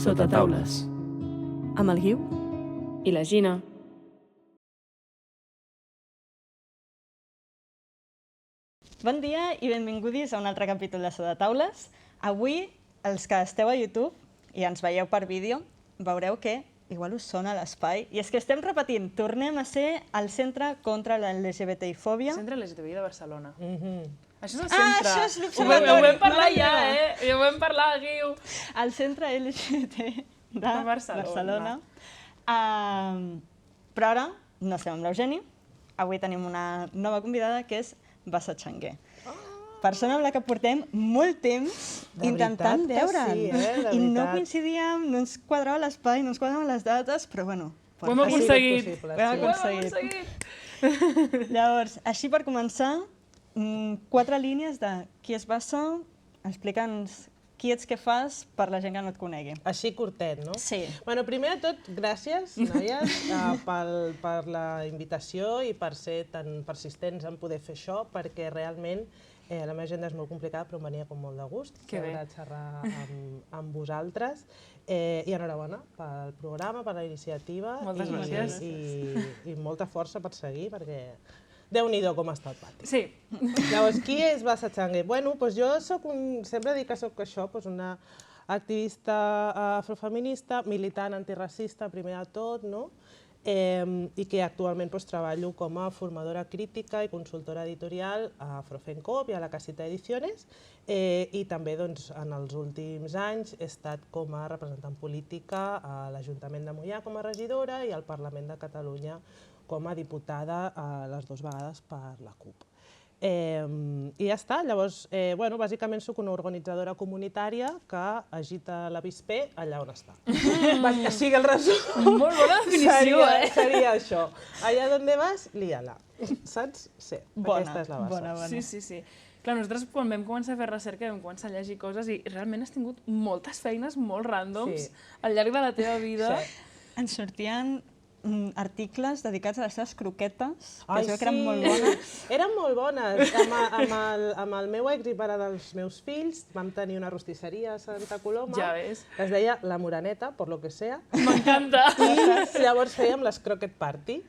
Sota taules. Amb el Guiu I la Gina. Bon dia i benvinguts a un altre capítol de Sota taules. Avui, els que esteu a YouTube i ens veieu per vídeo, veureu que igual us sona l'espai. I és que estem repetint, tornem a ser el Centre contra la LGBTI-fòbia. Centre LGTBI de Barcelona. Això és el Ah, centre. això és Ho l'observatori. vam parlar Mare ja, meva. I ho vam parlar, Guiu. El Centre LGBT de Barcelona. Barcelona. Però ara no estem amb l'Eugeni. Avui tenim una nova convidada que és Bassa Changuer. Persona amb la que portem molt temps De intentant veritat que veure'n. sí, de I no veritat. coincidíem, no ens quadrava l'espai, no ens quadraven les dates, però bueno. Ho hem Ha sigut aconseguit. possible, Ho hem sí. aconseguit. Llavors, així per començar, 4 línies de qui és Bassa, explica'ns qui ets, què fas, per la gent que no et conegui. Així curtet, no? Sí. Bueno, primer de tot, gràcies, noies, per la invitació i per ser tan persistents en poder fer això, perquè realment la meva agenda és molt complicada, però em venia com molt de gust Que bé. de xerrar amb vosaltres. I enhorabona pel programa, per la iniciativa. Moltes gràcies. I molta força per seguir, perquè Déu-n'hi-do com està el pati. Sí. Llavors, qui és Bassa Changuer? Bueno, doncs jo sempre dic que soc això, una activista afrofeminista, militant antiracista, primer de tot, no? I que actualment treballo com a formadora crítica i consultora editorial a Afrofencop i a la Casita Ediciones, i també en els últims anys he estat com a representant política a l'Ajuntament de Moià com a regidora i al Parlament de Catalunya com a diputada les 2 vegades per la CUP. I ja està. Llavors, bàsicament soc una organitzadora comunitària que agita l'avispé allà on està. O sigui, el resum Molt bona definició, seria això. Allà on vas, lia-la. Saps? Sí, aquesta és la base. Bona. Sí. Clar, nosaltres quan vam començar a fer recerca vam començar a llegir coses i realment has tingut moltes feines molt ràndoms Sí. al llarg de la teva vida. Sí. Ens sortien articles dedicats a les seves croquetes, que Ai, es veu que eren molt bones. Eren molt bones. Amb el meu ex i pare dels meus fills vam tenir una rostisseria a Santa Coloma Ja ves. que es deia La Moraneta, por lo que sea. M'encanta. I llavors fèiem les croquet party.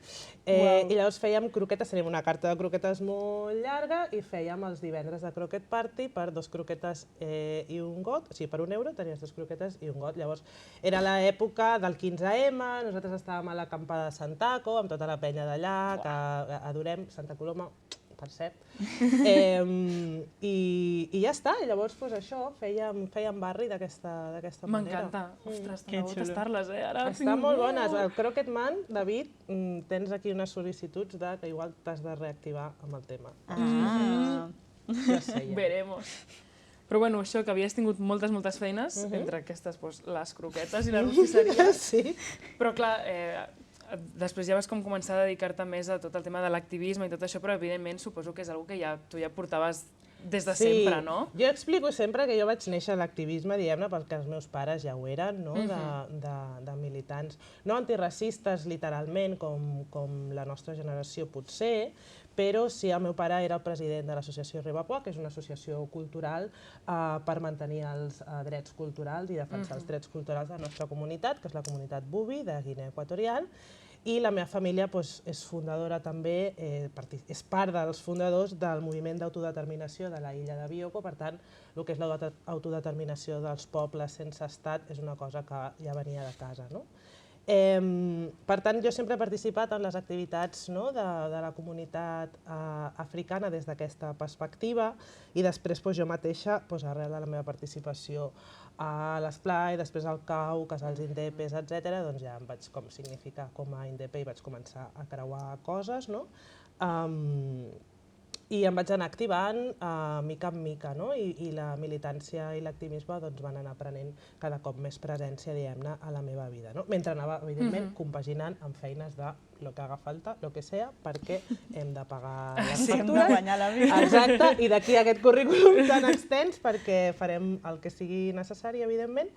I llavors fèiem croquetes, teníem una carta de croquetes molt llarga i fèiem els divendres de croquet party per 2 croquetes i un got, o sigui, per €1 tenies 2 croquetes i un got. Llavors era l'època del 15M, nosaltres estàvem a la campada de Santaco, amb tota la penya d'allà, que adorem, Santa Coloma, per cert. I ja està, i llavors això, fèiem barri d'aquesta manera. M'encanta. Ostres, Que t'ha de xulo. tastar-les, Ara Estan molt bones. El Croquet Man, David, tens aquí unes sol·licituds que igual t'has de reactivar amb el tema. Ja sé, ja. Veremos. Però bueno, això, que havies tingut moltes feines, entre aquestes, les croquetes i la rostisseria. Sí. Però clar, després ja vas començar a dedicar-te més a tot el tema de l'activisme i tot això, però evidentment suposo que és una que tu ja portaves des de sempre, no? Jo explico sempre que jo vaig néixer a l'activisme, diguem-ne, perquè els meus pares ja ho eren, no? De militants, no antiracistes literalment, com la nostra generació potser, però sí, el meu pare era el president de l'associació Ribapoix, que és una associació cultural per mantenir els drets culturals i defensar els drets culturals de la nostra comunitat, que és la comunitat Bubi, de Guinea Equatorial, i la meva família és fundadora també, és part dels fundadors del moviment d'autodeterminació de la illa de Bioko, per tant, el que és l'autodeterminació dels pobles sense estat és una cosa que ja venia de casa, no? Per tant, jo sempre he participat en les activitats de la comunitat africana des d'aquesta perspectiva i després jo mateixa, arrel de la meva participació a l'Esplai, després al CAU, Casals Indepes, etc., doncs ja em vaig significar com a Indepe i vaig començar a creuar coses, no? I em vaig anar activant mica en mica, no? I la militància i l'activisme van anar prenent cada cop més presència, diguem-ne, a la meva vida, no? Mentre anava, evidentment, compaginant amb feines de lo que haga falta, lo que sea, perquè hem de pagar les Hem de factures. guanyar la vida. Exacte, i d'aquí aquest currículum tan extens, perquè farem el que sigui necessari, evidentment.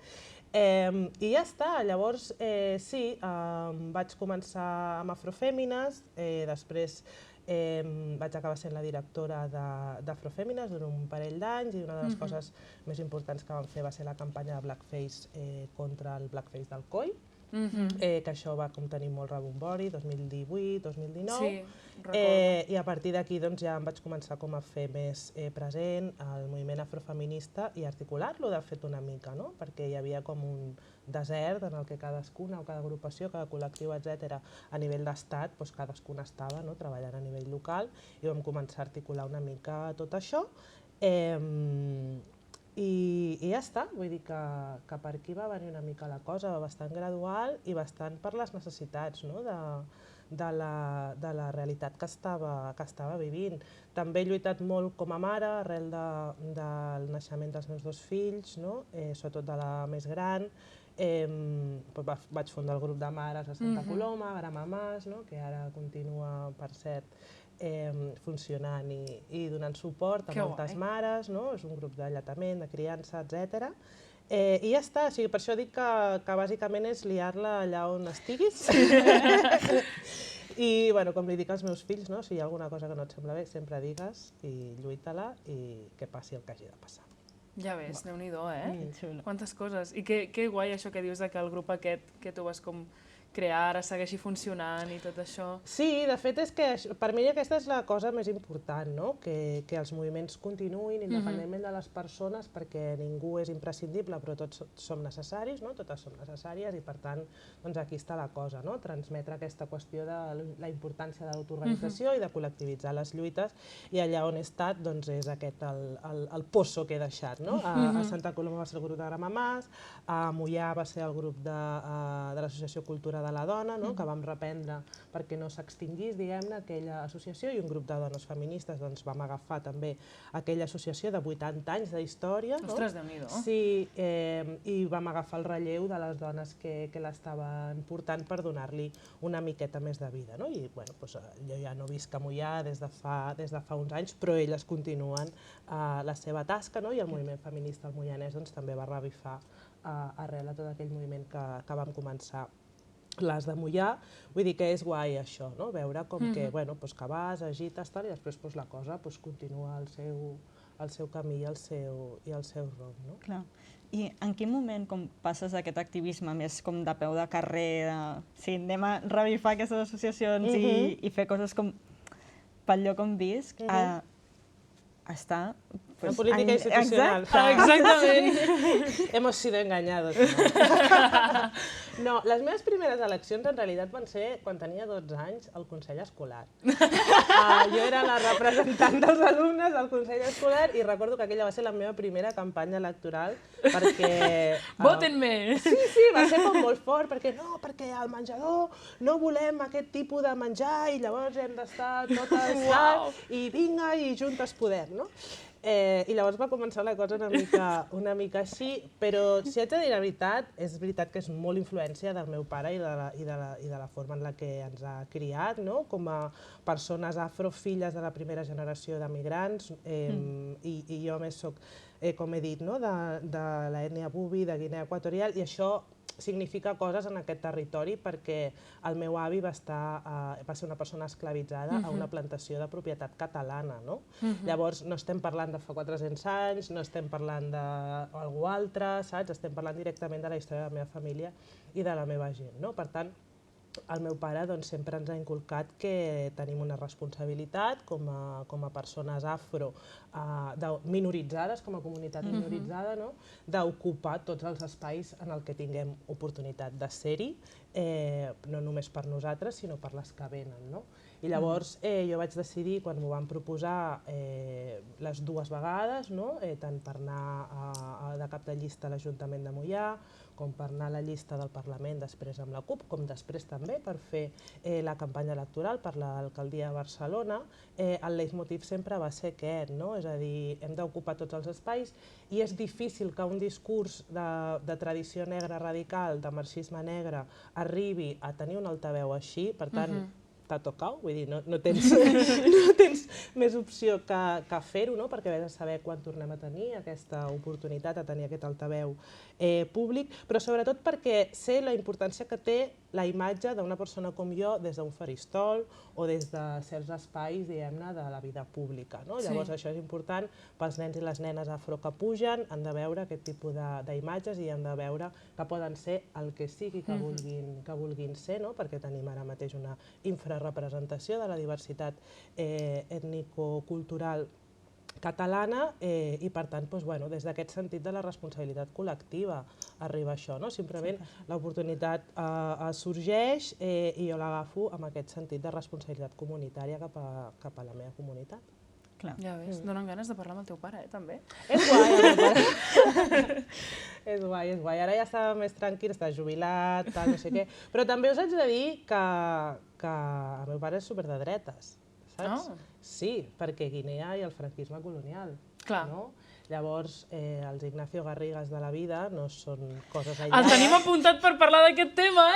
I ja està, llavors sí, vaig començar amb Afrofèmines, després vaig acabar sent la directora d'Afrofèmines durant un parell d'anys i una de les coses més importants que vam fer va ser la campanya de Blackface contra el Blackface d'Alcoi, que això va tenir molt rebombori, 2018, 2019, Sí, recordo. i a partir d'aquí ja em vaig començar a fer més present el moviment afrofeminista i articular-lo de fet una mica, perquè hi havia com un desert en el que cadascuna o cada agrupació, cada col·lectiu, etc., a nivell d'estat, cadascuna estava treballant a nivell local i vam començar a articular una mica tot això. I ja està, vull dir que per aquí va venir una mica la cosa, bastant gradual i bastant per les necessitats de la realitat que estava vivint. També he lluitat molt com a mare arrel del naixement dels meus dos fills, sobretot de la més gran. Vaig fundar el grup de mares a Santa Coloma, Gramamàs, que ara continua, per cert, funcionant i donant suport a moltes mares, és un grup d'alletament, de criança, etc. I ja està, per això dic que bàsicament és liar-la allà on estiguis. I com li dic als meus fills, si hi ha alguna cosa que no et sembla bé, sempre digues i lluita-la i que passi el que hagi de passar. Ja ves, Déu-n'hi-do, xulo. Quantes coses. I que guai això que dius que el grup aquest que tu vas com crear ara segueixi funcionant i tot això. Sí, de fet és que per mi aquesta és la cosa més important, que els moviments continuïn independentment de les persones, perquè ningú és imprescindible, però tots som necessaris, totes som necessàries i per tant aquí està la cosa, transmetre aquesta qüestió de la importància de l'autoorganització i de col·lectivitzar les lluites, i allà on he estat és aquest el pozo que he deixat. A Santa Coloma va ser el grup de Gramamàs, a Moià va ser el grup de l'Associació Cultura de la Dona, que vam reprendre perquè no s'extinguís, diguem-ne, aquella associació, i un grup de dones feministes vam agafar també aquella associació de 80 anys d'història. Ostres, Déu-n'hi-do. Sí, i vam agafar el relleu de les dones que l'estaven portant per donar-li una miqueta més de vida. I jo ja no visc a Moià des de fa uns anys, però elles continuen la seva tasca, i el moviment feminista al moianès també va revifar arrel de tot aquell moviment que vam començar les de Moià. Vull dir que és guai això, veure com que vas, agites, i després la cosa continua el seu camí i el seu rumb. Clar. I en quin moment passes d'aquest activisme més com de peu de carrer, sí, anem a revifar aquestes associacions i fer coses com pel lloc on visc, a estar... En política institucional. Exactament. Hemos sido engañados. No, les meves primeres eleccions en realitat van ser quan tenia 12 anys al Consell Escolar. Jo era la representant dels alumnes al Consell Escolar i recordo que aquella va ser la meva primera campanya electoral perquè... Voten-me! Sí, va ser com molt fort, perquè al menjador no volem aquest tipus de menjar i llavors hem d'estar totes i vinga i juntes podem, no? I llavors va començar la cosa una mica així, però si haig de dir la veritat, és veritat que és molt influència del meu pare i de la forma en la que ens ha criat, com a persones afro, filles de la primera generació d'emigrants, i jo a més soc, com he dit, de l'ètnia bubi, de Guinea Equatorial, i això significa coses en aquest territori perquè el meu avi va ser una persona esclavitzada a una plantació de propietat catalana. Llavors no estem parlant de fa 400 anys, no estem parlant d'algú altre, saps? Estem parlant directament de la història de la meva família i de la meva gent. Per tant, el meu pare sempre ens ha inculcat que tenim una responsabilitat com a persones afro minoritzades, com a comunitat minoritzada, d'ocupar tots els espais en els que tinguem oportunitat de ser-hi, no només per nosaltres, sinó per les que venen. I llavors jo vaig decidir, quan m'ho van proposar les dues vegades, tant per anar de cap de llista a l'Ajuntament de Moià, com per anar a la llista del Parlament després amb la CUP, com després també per fer la campanya electoral per l'alcaldia de Barcelona, el leitmotiv sempre va ser aquest, és a dir, hem d'ocupar tots els espais i és difícil que un discurs de tradició negra radical, de marxisme negre, arribi a tenir un altaveu així, per tant, t'ha tocat, vull dir, no tens més opció que fer-ho, perquè vés a saber quan tornem a tenir aquesta oportunitat, a tenir aquest altaveu públic, però sobretot perquè sé la importància que té la imatge d'una persona com jo des d'un faristol o des de certs espais, diguem-ne, de la vida pública. No? Llavors, això és important pels nens i les nenes afro que pugen, han de veure aquest tipus d'imatges i han de veure que poden ser el que sigui que vulguin ser, no? Perquè tenim ara mateix una infrarrepresentació de la diversitat ètnico-cultural catalana i, per tant, des d'aquest sentit de la responsabilitat col·lectiva arriba això. Simplement l'oportunitat sorgeix i jo l'agafo amb aquest sentit de responsabilitat comunitària cap a la meva comunitat. Ja ves, donen ganes de parlar amb el teu pare, també. És guai, el meu pare. És guai, és guai. Ara ja està més tranquil, està jubilat, no sé què. Però també us haig de dir que el meu pare és super de dretes. Saps? Sí, perquè Guinea i el franquisme colonial. Clar. Llavors, els Ignacio Garrigues de la vida no són coses El aïllades. tenim apuntat per parlar d'aquest tema,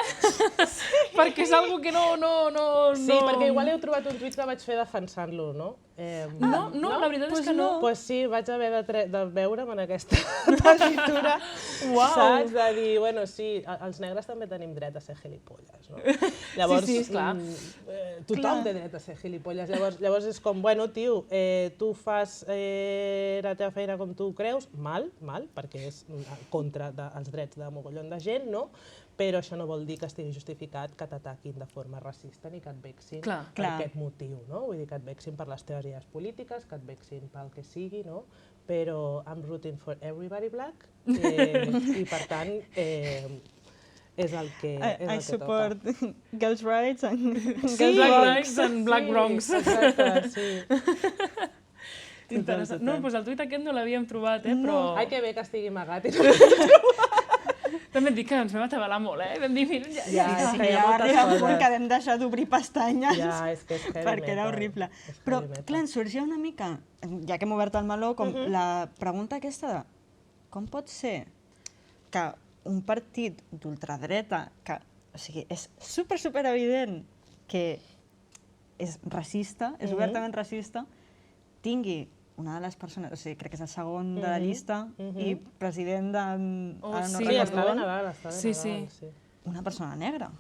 perquè és algo que no... Sí, perquè igual heu trobat un tuit que vaig fer defensant-lo, no? No, la veritat és que no. Doncs sí, vaig haver de veure'm en aquesta tessitura, saps? De dir, bueno, sí, els negres també tenim dret a ser gilipolles, no? Llavors, sí, esclar. Tothom té dret a ser gilipolles. Llavors és com, bueno, tio, tu fas la teva feina com tu creus, mal, perquè és contra els drets de mogollon de gent, no? Però això no vol dir que estigui justificat que t'ataquin de forma racista ni que et vexin per aquest motiu, no? Vull dir que et vexin per les teves idees polítiques, que et vexin pel que sigui, no? Però I'm rooting for everybody black i, per tant, és el que toca. I support girls' rights and Black rights and Black Bronx. Exacte, sí. Interessant. No, doncs el tuit aquest no l'havíem trobat, però... Ai, que bé que estigui amagat. També et dic que ens vam atabalar molt, Vam dir, mira, Ja arriba un punt que vam deixar d'obrir pestanyes perquè era horrible. Però, clar, ens sorgia una mica, ja que hem obert el meló, com la pregunta aquesta de com pot ser que un partit d'ultradreta, que és super evident que és racista, és obertament racista, tingui una de les persones, o sigui, crec que és el segon de la llista i president de... Sí, està ben a dalt, una persona negra.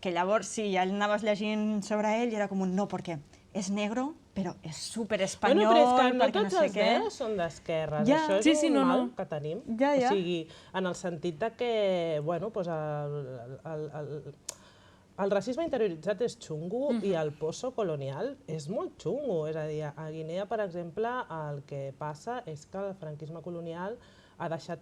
Que llavors, sí, ja anaves llegint sobre ell i era com un no, perquè és negro, però és superespanyol, però és que no perquè no tots sé els què. negres són d'esquerres, això és un mal que tenim. O sigui, en el sentit de que, bueno, el racisme interioritzat és xungo i el pozo colonial és molt xungo. És a dir, a Guinea, per exemple, el que passa és que el franquisme colonial ha deixat,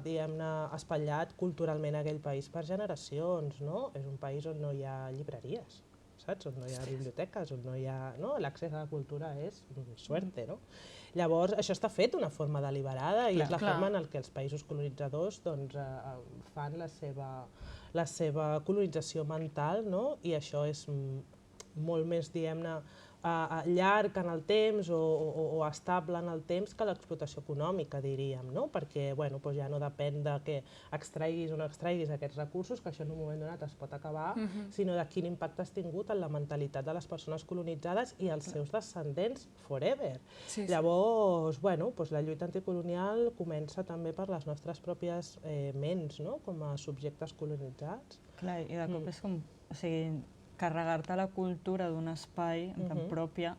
diguem-ne, espatllat culturalment aquell país per generacions, no? És un país on no hi ha llibreries, saps? On no hi ha biblioteques, on no hi ha... L'accés a la cultura és suerte, no? Llavors, això està fet d'una forma deliberada i és la forma en què els països colonitzadors fan la seva colonització mental, no? I això és molt més, diguem-ne, llarg en el temps o estable en el temps que l'explotació econòmica, diríem, no? Perquè ja no depèn de que extraiguis o no extraiguis aquests recursos, que això en un moment donat es pot acabar, sinó de quin impacte has tingut en la mentalitat de les persones colonitzades i els seus descendents forever. Llavors, la lluita anticolonial comença també per les nostres pròpies ments, com a subjectes colonitzats. Clar, i de cop és com... O sigui, carregar-te la cultura d'un espai en tant pròpia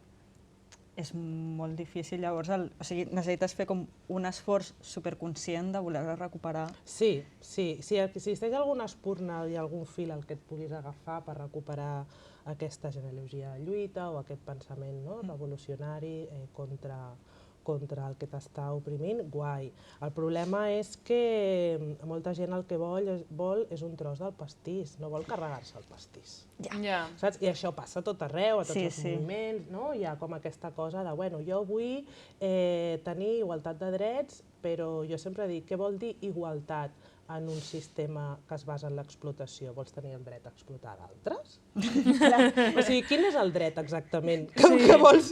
és molt difícil. Llavors, necessites fer com un esforç superconscient de voler recuperar. Sí. Si existeix alguna espurna i algun fil al que et puguis agafar per recuperar aquesta genealogia de lluita o aquest pensament revolucionari contra el que t'està oprimint, guai. El problema és que molta gent el que vol és un tros del pastís, no vol carregar-se el pastís. Saps? I això passa a tot arreu, a tots els moviments, no? Hi ha com aquesta cosa de, bueno, jo vull tenir igualtat de drets, però jo sempre dic, què vol dir igualtat en un sistema que es basa en l'explotació? Vols tenir el dret a explotar d'altres? O sigui, quin és el dret exactament que vols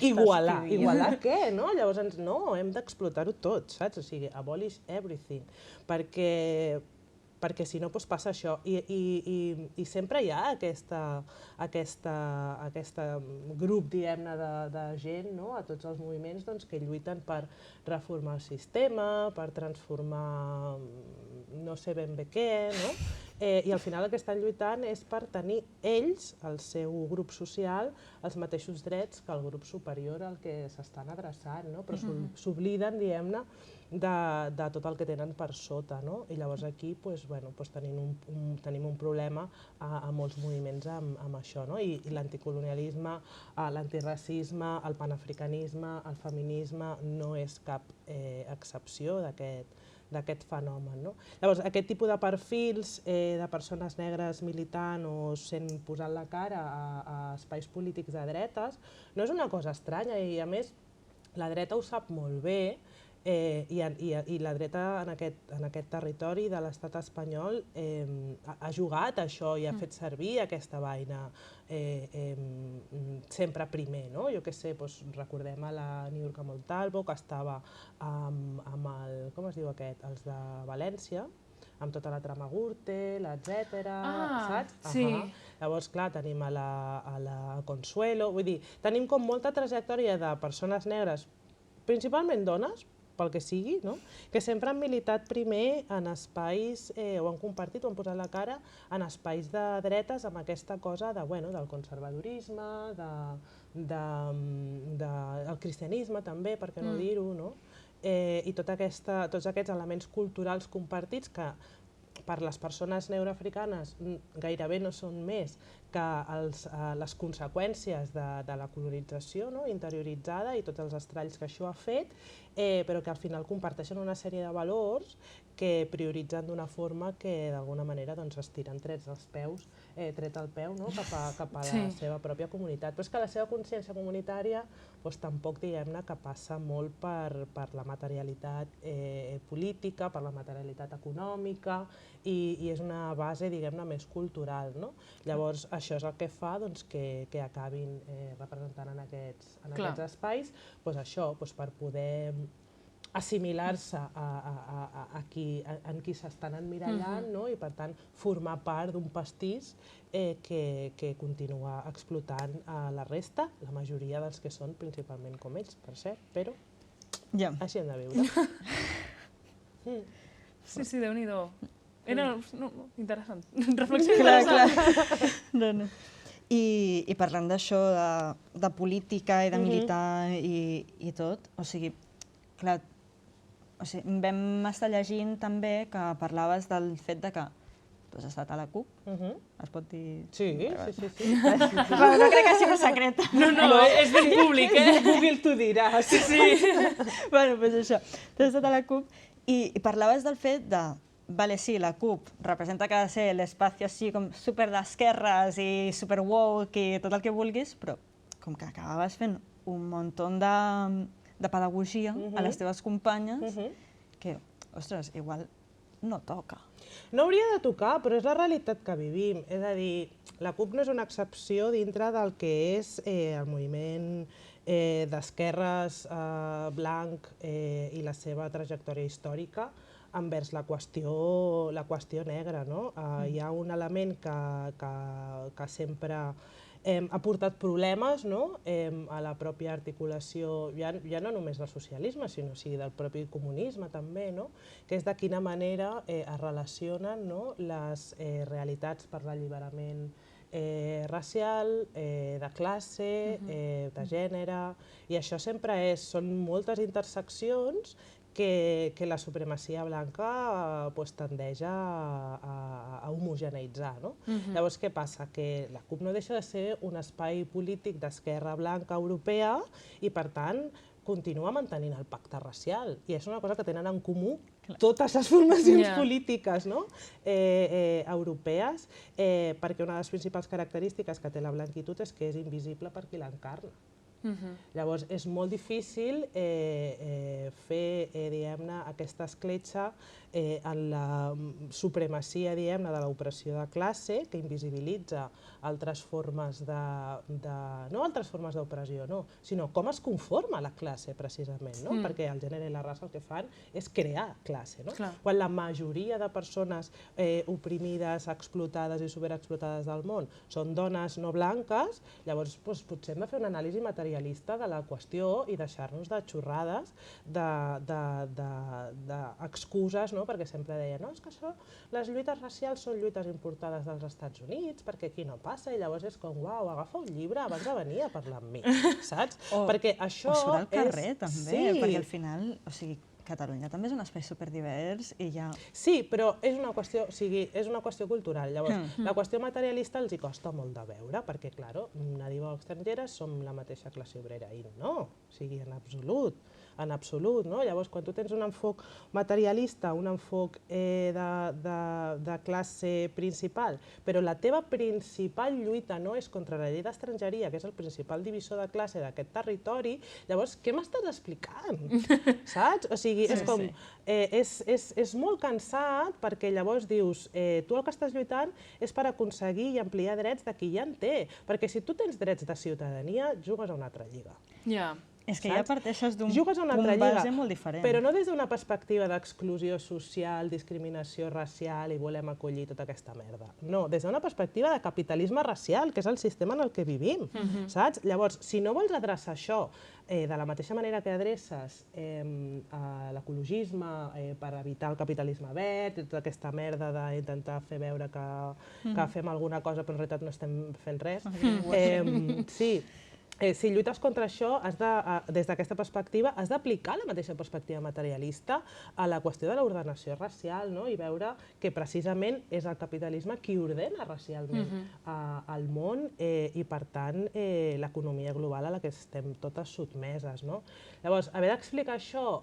igualar? Igualar què? Llavors, no, hem d'explotar-ho tot, saps? O sigui, abolish everything. Perquè si no passa això. I sempre hi ha aquest grup, diguem-ne, de gent a tots els moviments que lluiten per reformar el sistema, per transformar no sé ben bé què, I al final el que estan lluitant és per tenir ells, el seu grup social, els mateixos drets que el grup superior al que s'estan adreçant, no? Però s'obliden, diguem-ne, de tot el que tenen per sota, no? I llavors aquí tenim un problema a molts moviments amb això, no? I l'anticolonialisme, l'antiracisme, el panafricanisme, el feminisme no és cap excepció d'aquest fenomen, no? Llavors, aquest tipus de perfils de persones negres militant o posant la cara a espais polítics de dretes no és una cosa estranya i, a més, la dreta ho sap molt bé i la dreta en aquest territori de l'estat espanyol ha jugat a això i ha fet servir aquesta vaina sempre primer, no? Jo què sé, recordem a la Niurka Montalvo, que estava amb el, com es diu aquest, els de València, amb tota la trama Gürtel, etcètera, saps? Sí. Llavors, clar, tenim a la Consuelo, vull dir, tenim com molta trajectòria de persones negres, principalment dones, pel que sigui, no? Que sempre han militat primer en espais, o han compartit o han posat la cara en espais de dretes amb aquesta cosa del conservadorisme, del cristianisme també, per què no dir-ho, no? I tots aquests elements culturals compartits que per les persones neoafricanes gairebé no són més que les conseqüències de la colonització interioritzada i tots els estralls que això ha fet, però que al final comparteixen una sèrie de valors que prioritzen d'una forma que d'alguna manera es tiren trets al peu cap a la seva pròpia comunitat. Però és que la seva consciència comunitària tampoc diguem-ne que passa molt per la materialitat política, per la materialitat econòmica i és una base diguem-ne més cultural. Llavors això és el que fa que acabin representant en aquests espais això per poder assimilar-se en qui s'estan emmirallant i per tant formar part d'un pastís que continua explotant la resta, la majoria dels que són principalment com ells, per cert, però així hem de viure. Sí, Déu-n'hi-do. Era interessant. Reflexió interessant. I parlant d'això, de política i de militar i tot, o sigui, clar, vam estar llegint també que parlaves del fet de que tu has estat a la CUP, es pot dir? Sí. No crec que sigui un secret. No, és ben públic, Google t'ho dirà. Sí. Bueno, doncs això, tu has estat a la CUP i parlaves del fet de vale, sí, la CUP representa que ha de ser l'espai així com super d'esquerres i super woke i tot el que vulguis, però com que acabaves fent un muntó de pedagogia a les teves companyes que, ostres, igual no toca. No hauria de tocar, però és la realitat que vivim. És a dir, la CUP no és una excepció dintre del que és el moviment d'esquerres blanc i la seva trajectòria històrica envers la qüestió negra. Hi ha un element que sempre ha portat problemes a la pròpia articulació, ja no només del socialisme, sinó del propi comunisme també, que és de quina manera es relacionen les realitats per l'alliberament racial, de classe, de gènere, i això sempre són moltes interseccions que la supremacia blanca tendeix a homogeneïtzar. Llavors, què passa? Que la CUP no deixa de ser un espai polític d'esquerra blanca europea i, per tant, continua mantenint el pacte racial. I és una cosa que tenen en comú totes les formacions polítiques europees, perquè una de les principals característiques que té la blanquitud és que és invisible per qui l'encarna. Llavors, és molt difícil fer, diguem-ne, aquesta escletxa en la supremacia, diguem-ne, de l'opressió de classe, que invisibilitza altres formes no altres formes d'opressió, sinó com es conforma la classe, precisament, perquè el gènere i la raça el que fan és crear classe. Quan la majoria de persones oprimides, explotades i superexplotades del món són dones no blanques, llavors potser hem de fer una anàlisi material materialista de la qüestió i deixar-nos de xorrades, d'excuses, no? Perquè sempre deia, no, és que això, les lluites racials són lluites importades dels Estats Units, perquè aquí no passa, i llavors és com, uau, agafa un llibre abans de venir a parlar amb mi, saps? Perquè això o surt al carrer, és... també, perquè al final, o sigui, Catalunya també és un espai superdivers i ja... Sí, però és una qüestió, o sigui, és una qüestió cultural. Llavors, la qüestió materialista els hi costa molt de veure, perquè, clar, nadiu o estrangera som la mateixa classe obrera i no, o sigui, en absolut, no? Llavors, quan tu tens un enfoc materialista, un enfoc de classe principal, però la teva principal lluita no és contra la llei d'estrangeria, que és el principal divisor de classe d'aquest territori, llavors, què m'estàs explicant? Saps? O sigui, és com... És molt cansat perquè llavors dius, tu el que estàs lluitant és per aconseguir i ampliar drets de qui ja en té, perquè si tu tens drets de ciutadania, jugues a una altra lliga. Ja. És que ja parteixes d'un punt base molt diferent. Però no des d'una perspectiva d'exclusió social, discriminació racial i volem acollir tota aquesta merda. No, des d'una perspectiva de capitalisme racial, que és el sistema en el que vivim, saps? Llavors, si no vols adreçar això de la mateixa manera que adreces l'ecologisme per evitar el capitalisme verd i tota aquesta merda d'intentar fer veure que fem alguna cosa però en realitat no estem fent res, sí, si lluites contra això, des d'aquesta perspectiva, has d'aplicar la mateixa perspectiva materialista a la qüestió de l'ordenació racial, no? I veure que precisament és el capitalisme qui ordena racialment el món i, per tant, l'economia global a la que estem totes sotmeses, no? Llavors, haver d'explicar això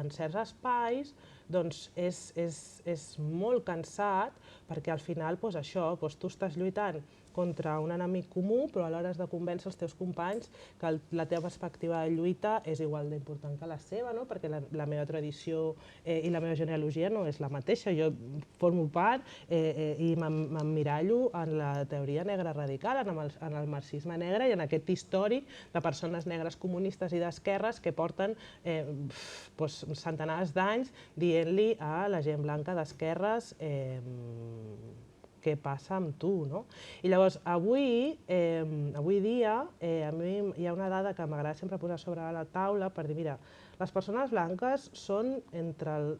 en certs espais doncs és molt cansat perquè al final això, tu estàs lluitant contra un enemic comú, però alhora has de convèncer els teus companys que la teva perspectiva de lluita és igual d'important que la seva, perquè la meva tradició i la meva genealogia no és la mateixa. Jo formo part i m'emmirallo en la teoria negra radical, en el marxisme negre i en aquest històric de persones negres comunistes i d'esquerres que porten centenars d'anys dient-li a la gent blanca d'esquerres què passa amb tu, no? I llavors, avui dia, a mi hi ha una dada que m'agrada sempre posar sobre la taula per dir, mira, les persones blanques són entre el,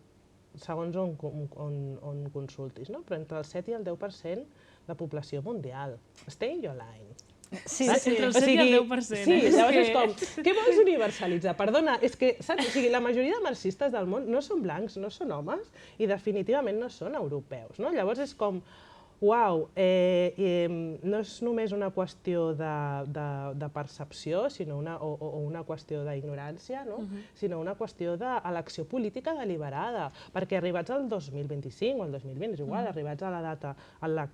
segons on consultis, però entre el 7 i el 10% de població mundial. Stay in your line. Sí, entre el 7 i el 10%. Sí, llavors és com, què vols universalitzar? Perdona, és que, saps? O sigui, la majoria de marxistes del món no són blancs, no són homes i definitivament no són europeus, no? Llavors és com, uau, no és només una qüestió de percepció o una qüestió d'ignorància, sinó una qüestió d'elecció política deliberada, perquè arribats al 2025 o al 2020, és igual, arribats a la data en la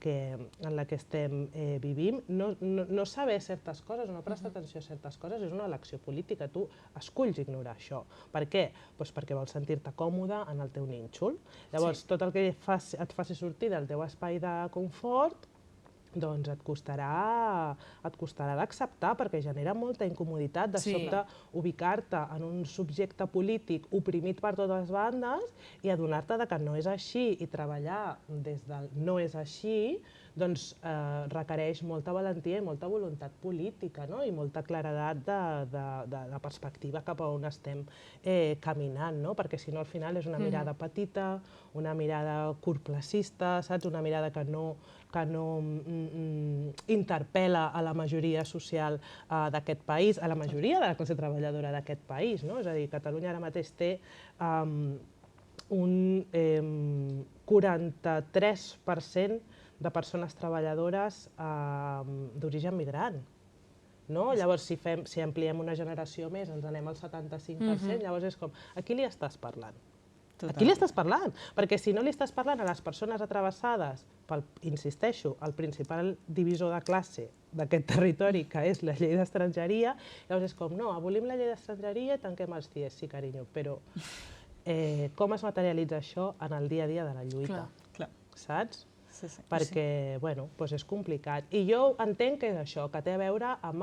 que estem vivint, no saber certes coses o no prestar atenció a certes coses és una elecció política. Tu esculls ignorar això. Per què? Doncs perquè vols sentir-te còmode en el teu nínxol. Llavors, tot el que et faci sortir del teu espai de confort, doncs et costarà d'acceptar perquè genera molta incomoditat de sobte ubicar-te en un subjecte polític oprimit per totes bandes i adonar-te que no és així i treballar des del no és així doncs requereix molta valentia i molta voluntat política i molta claredat de perspectiva cap a on estem caminant, perquè si no al final és una mirada petita, una mirada curtplacista, una mirada que no interpel·la a la majoria social d'aquest país, a la majoria de la classe treballadora d'aquest país. És a dir, Catalunya ara mateix té un 43% de persones treballadores d'origen migrant. Llavors, si ampliem una generació més, ens anem al 75%, llavors és com, a qui li estàs parlant? A qui li estàs parlant? Perquè si no li estàs parlant a les persones atravessades pel, insisteixo, el principal divisor de classe d'aquest territori, que és la llei d'estrangeria, llavors és com, no, abolim la llei d'estrangeria i tanquem els CIES, sí, carinyo, però com es materialitza això en el dia a dia de la lluita? Saps? Perquè, bueno, és complicat. I jo entenc que és això, que té a veure amb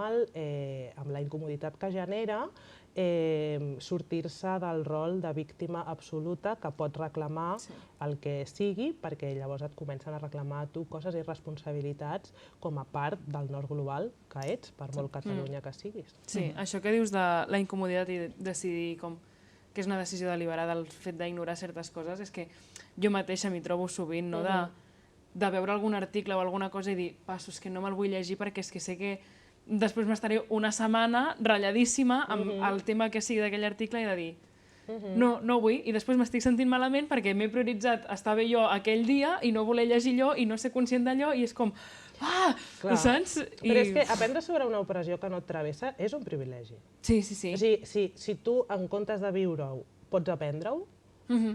la incomoditat que genera sortir-se del rol de víctima absoluta que pot reclamar el que sigui, perquè llavors et comencen a reclamar a tu coses i responsabilitats com a part del nord global que ets, per molt Catalunya que siguis. Sí, això que dius de la incomoditat i decidir que és una decisió deliberada el fet d'ignorar certes coses, és que jo mateixa m'hi trobo sovint, no? De veure algun article o alguna cosa i dir, passo, és que no me'l vull llegir perquè és que sé que després m'estaré una setmana ratlladíssima amb el tema que sigui d'aquell article i de dir no ho vull, i després m'estic sentint malament perquè m'he prioritzat estar bé jo aquell dia i no voler llegir allò i no ser conscient d'allò i és com, saps? Però és que aprendre sobre una opressió que no et travessa és un privilegi. Sí. O sigui, si tu, en comptes de viure-ho, pots aprendre-ho,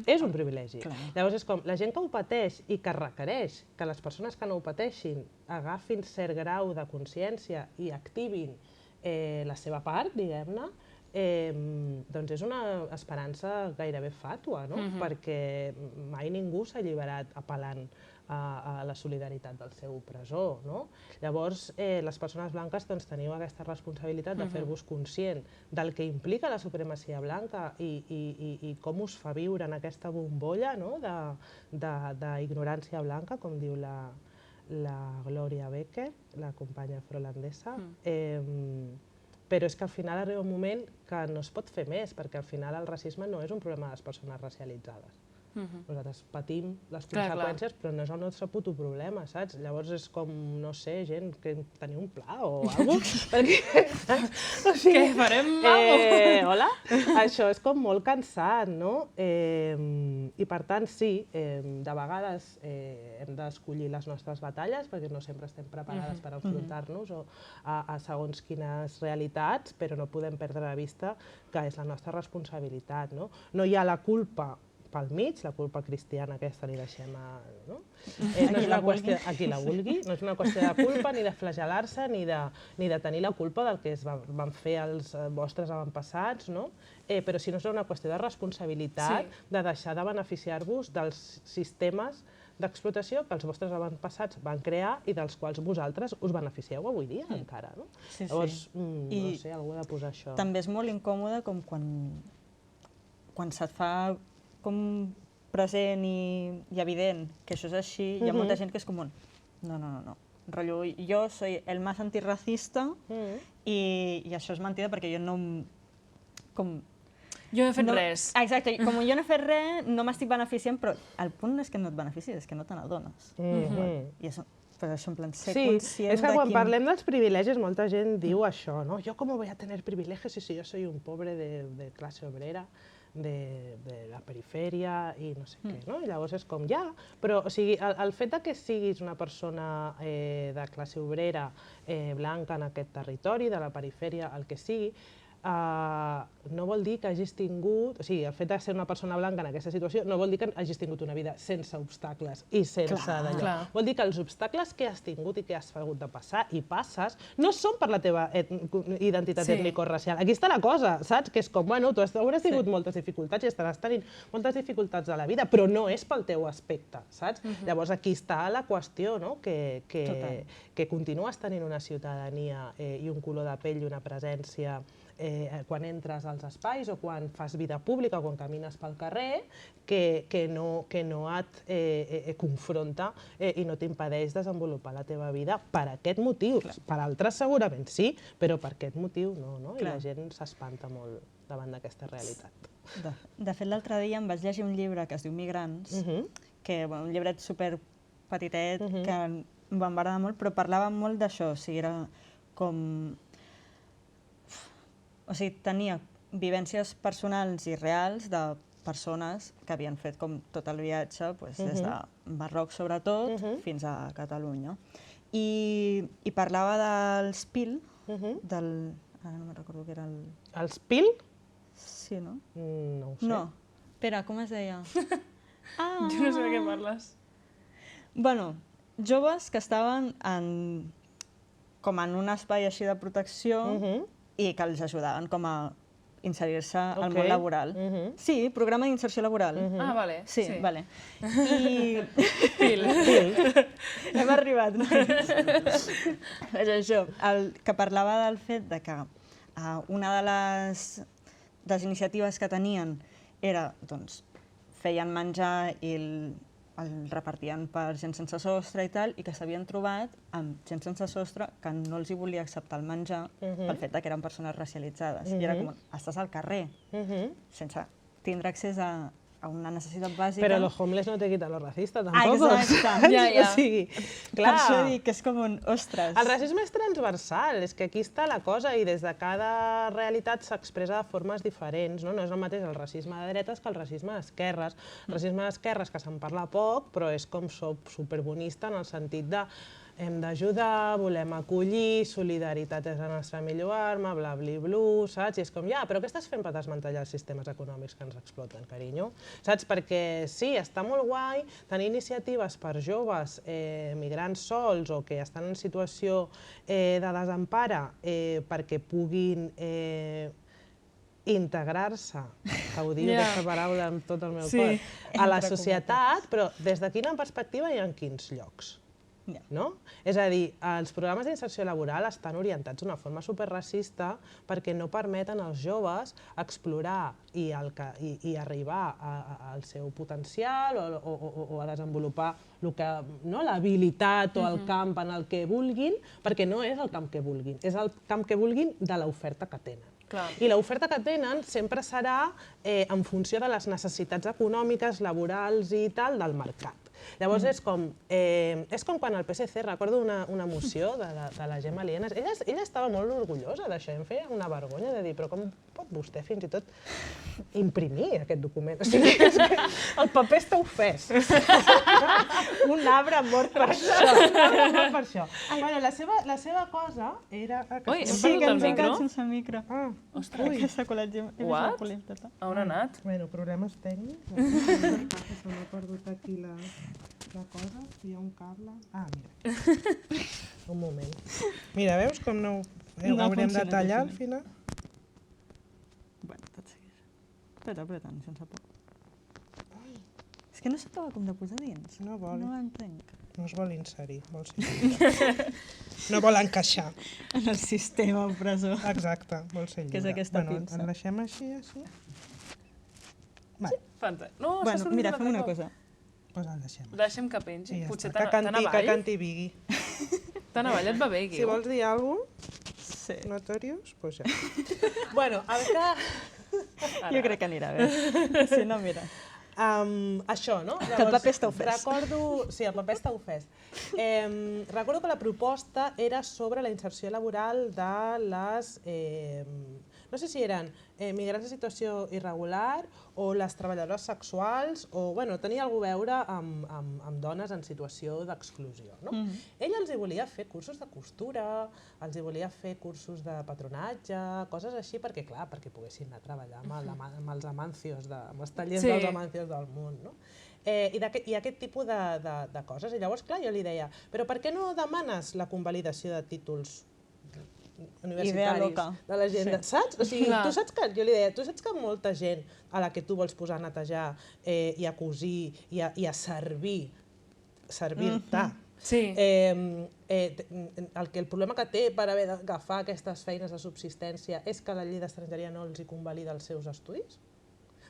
és un privilegi. Llavors és com, la gent que ho pateix i que requereix que les persones que no ho pateixin agafin cert grau de consciència i activin la seva part, diguem-ne, doncs és una esperança gairebé fàtua, no? Perquè mai ningú s'ha alliberat apel·lant a la solidaritat del seu opressor, no? Llavors, les persones blanques teniu aquesta responsabilitat de fer-vos conscient del que implica la supremacia blanca i com us fa viure en aquesta bombolla d'ignorància blanca, com diu la Gloria Becker, la companya afroholandesa. Però és que al final arriba un moment que no es pot fer més, perquè al final el racisme no és un problema de les persones racialitzades. Nosaltres patim les conseqüències, però no és el nostre puto problema, saps? Llavors és com, no sé, gent, que teniu un pla o alguna cosa? Què farem? Hola? Això és com molt cansat, no? I per tant, sí, de vegades hem d'escollir les nostres batalles, perquè no sempre estem preparades per enfrontar-nos a segons quines realitats, però no podem perdre de vista que és la nostra responsabilitat, no? No hi ha la culpa pel mig, la culpa cristiana aquesta li deixem a qui la vulgui, no és una qüestió de culpa ni de flagel·lar-se ni de tenir la culpa del que van fer els vostres avantpassats, però si no és una qüestió de responsabilitat de deixar de beneficiar-vos dels sistemes d'explotació que els vostres avantpassats van crear i dels quals vosaltres us beneficieu avui dia encara. Llavors, no sé, algú ha de posar això. També és molt incòmode com quan se't fa com present i evident que això és així, hi ha molta gent que és com un no. Rotllo, jo soy el más antirracista i això és mentida perquè jo no... Jo no he fet res. Exacte, com jo no he fet res, no m'estic beneficiant, però el punt és que no et beneficis, és que no te n'adones. I per això, en plan, ser conscient de és que quan parlem dels privilegis, molta gent diu això, no? Jo com voy a tener privilegios si yo soy un pobre de clase obrera, de la perifèria i no sé què, no? I llavors és com, ja, però o sigui, el fet que siguis una persona de classe obrera blanca en aquest territori, de la perifèria, el que sigui, no vol dir que hagis tingut, o sigui, el fet de ser una persona blanca en aquesta situació no vol dir que hagis tingut una vida sense obstacles i sense d'allò. Vol dir que els obstacles que has tingut i que has hagut de passar i passes no són per la teva identitat ètnico-racial. Aquí està la cosa, saps? Que és com, bueno, tu hauràs tingut moltes dificultats i estaràs tenint moltes dificultats a la vida, però no és pel teu aspecte, saps? Llavors aquí està la qüestió, no? Que continues tenint una ciutadania i un color de pell i una presència quan entres als espais o quan fas vida pública o quan camines pel carrer, que no et confronta i no t'impedeix desenvolupar la teva vida per aquest motiu. Per altres segurament sí, però per aquest motiu no. I la gent s'espanta molt davant d'aquesta realitat. De fet, l'altre dia em vaig llegir un llibre que es diu Migrants, que un llibret super petitet que em va agradar molt, però parlava molt d'això, o sigui, era com... O sigui, tenia vivències personals i reals de persones que havien fet com tot el viatge, des de Marroc sobretot, fins a Catalunya. I parlava del SPIL, ara no me'n recordo què era el... El SPIL? Sí, no? No ho sé. No. Espera, com es deia? Jo no sé de què parles. Bueno, joves que estaven com en un espai així de protecció i que els ajudaven com a inserir-se al món laboral. Sí, programa d'inserció laboral. Ah, vale. Sí, vale. I... Pil. Hem arribat. És això, que parlava del fet que una de les les iniciatives que tenien era, doncs, feien menjar i el repartien per gent sense sostre i tal, i que s'havien trobat amb gent sense sostre que no els hi volia acceptar el menjar pel fet que eren persones racialitzades. I era com, estàs al carrer, sense tindre accés a una necessitat bàsica. Però los homeless no te quitan los racistas, tampoc. Exacte. O sigui, clar. Per això dic que és com un, ostres. El racisme és transversal, és que aquí està la cosa i des de cada realitat s'expressa de formes diferents. No és el mateix el racisme de dretes que el racisme d'esquerres. El racisme d'esquerres, que se'n parla poc, però és com superbonista en el sentit de hem d'ajudar, volem acollir, solidaritat és la nostra millor arma, bla, bla, bla, saps? I és com, ja, però què estàs fent per desmantellar els sistemes econòmics que ens exploten, carinyo? Saps? Perquè sí, està molt guai tenir iniciatives per joves migrants sols o que estan en situació de desempara perquè puguin integrar-se, que ho diu aquesta paraula amb tot el meu cor, a la societat, però des de quina perspectiva i en quins llocs? No? És a dir, els programes d'inserció laboral estan orientats d'una forma superracista perquè no permeten als joves explorar i arribar al seu potencial o a desenvolupar l'habilitat o el camp en el que vulguin, perquè no és el camp que vulguin, és el camp que vulguin de l'oferta que tenen. I l'oferta que tenen sempre serà en funció de les necessitats econòmiques, laborals i tal del mercat. Llavors és com quan el PSC, recordo una moció de la Gemma Lienas, ella estava molt orgullosa d'això, em feia una vergonya de dir, però com pot vostè fins i tot imprimir aquest document? O sigui, el paper està ofès. Un arbre mort per això. Per això. Bueno, la seva cosa era... Ui, hem Sí, que perdut ens el hem quedat micro? sense micro. Ostres, Que s'ha colat gent. What? A on ha anat? Bueno, problemes tècnics. Se m'ha perdut aquí la cosa. Hi ha un cable. Ah, mira. Un moment. Mira, veus com no haurem de tallar al final? Bueno, tot segueix. Apreta, sense por. És que no s'acaba com de posar dins. No vol. No l'entenc. No es vol inserir, vol ser no vol encaixar. En el sistema opressor. Exacte, vol ser lliure. Que és aquesta pinça. En deixem així, així? Fantàstic. No, Bueno, mira, fem una cosa. Doncs el deixem. Deixem que pengi. I ja Potser està. Que canti Biggie. Tan avall et va bé, Si Guiu. vols dir alguna Sí. cosa, Notorious, doncs ja. Bueno, a veure... Jo crec que anirà bé. Si no, mira. Això, no? Que el paper està ofès. Sí, el paper està ofès. Recordo que la proposta era sobre la inserció laboral de les... no sé si eren migrants en situació irregular o les treballadores sexuals, o tenia alguna cosa a veure amb dones en situació d'exclusió. Ell els hi volia fer cursos de costura, els hi volia fer cursos de patronatge, coses així, perquè poguessin anar a treballar amb els amancios, amb els tallers dels amancios del món. I aquest tipus de coses. I llavors, clar, jo li deia, però per què no demanes la convalidació de títols universitaris de la gent, saps? O sigui, tu saps que, jo li deia, tu saps que molta gent a la que tu vols posar a netejar i a cosir i a servir-te, el problema que té per haver d'agafar aquestes feines de subsistència és que la llei d'estrangeria no els hi convalida els seus estudis?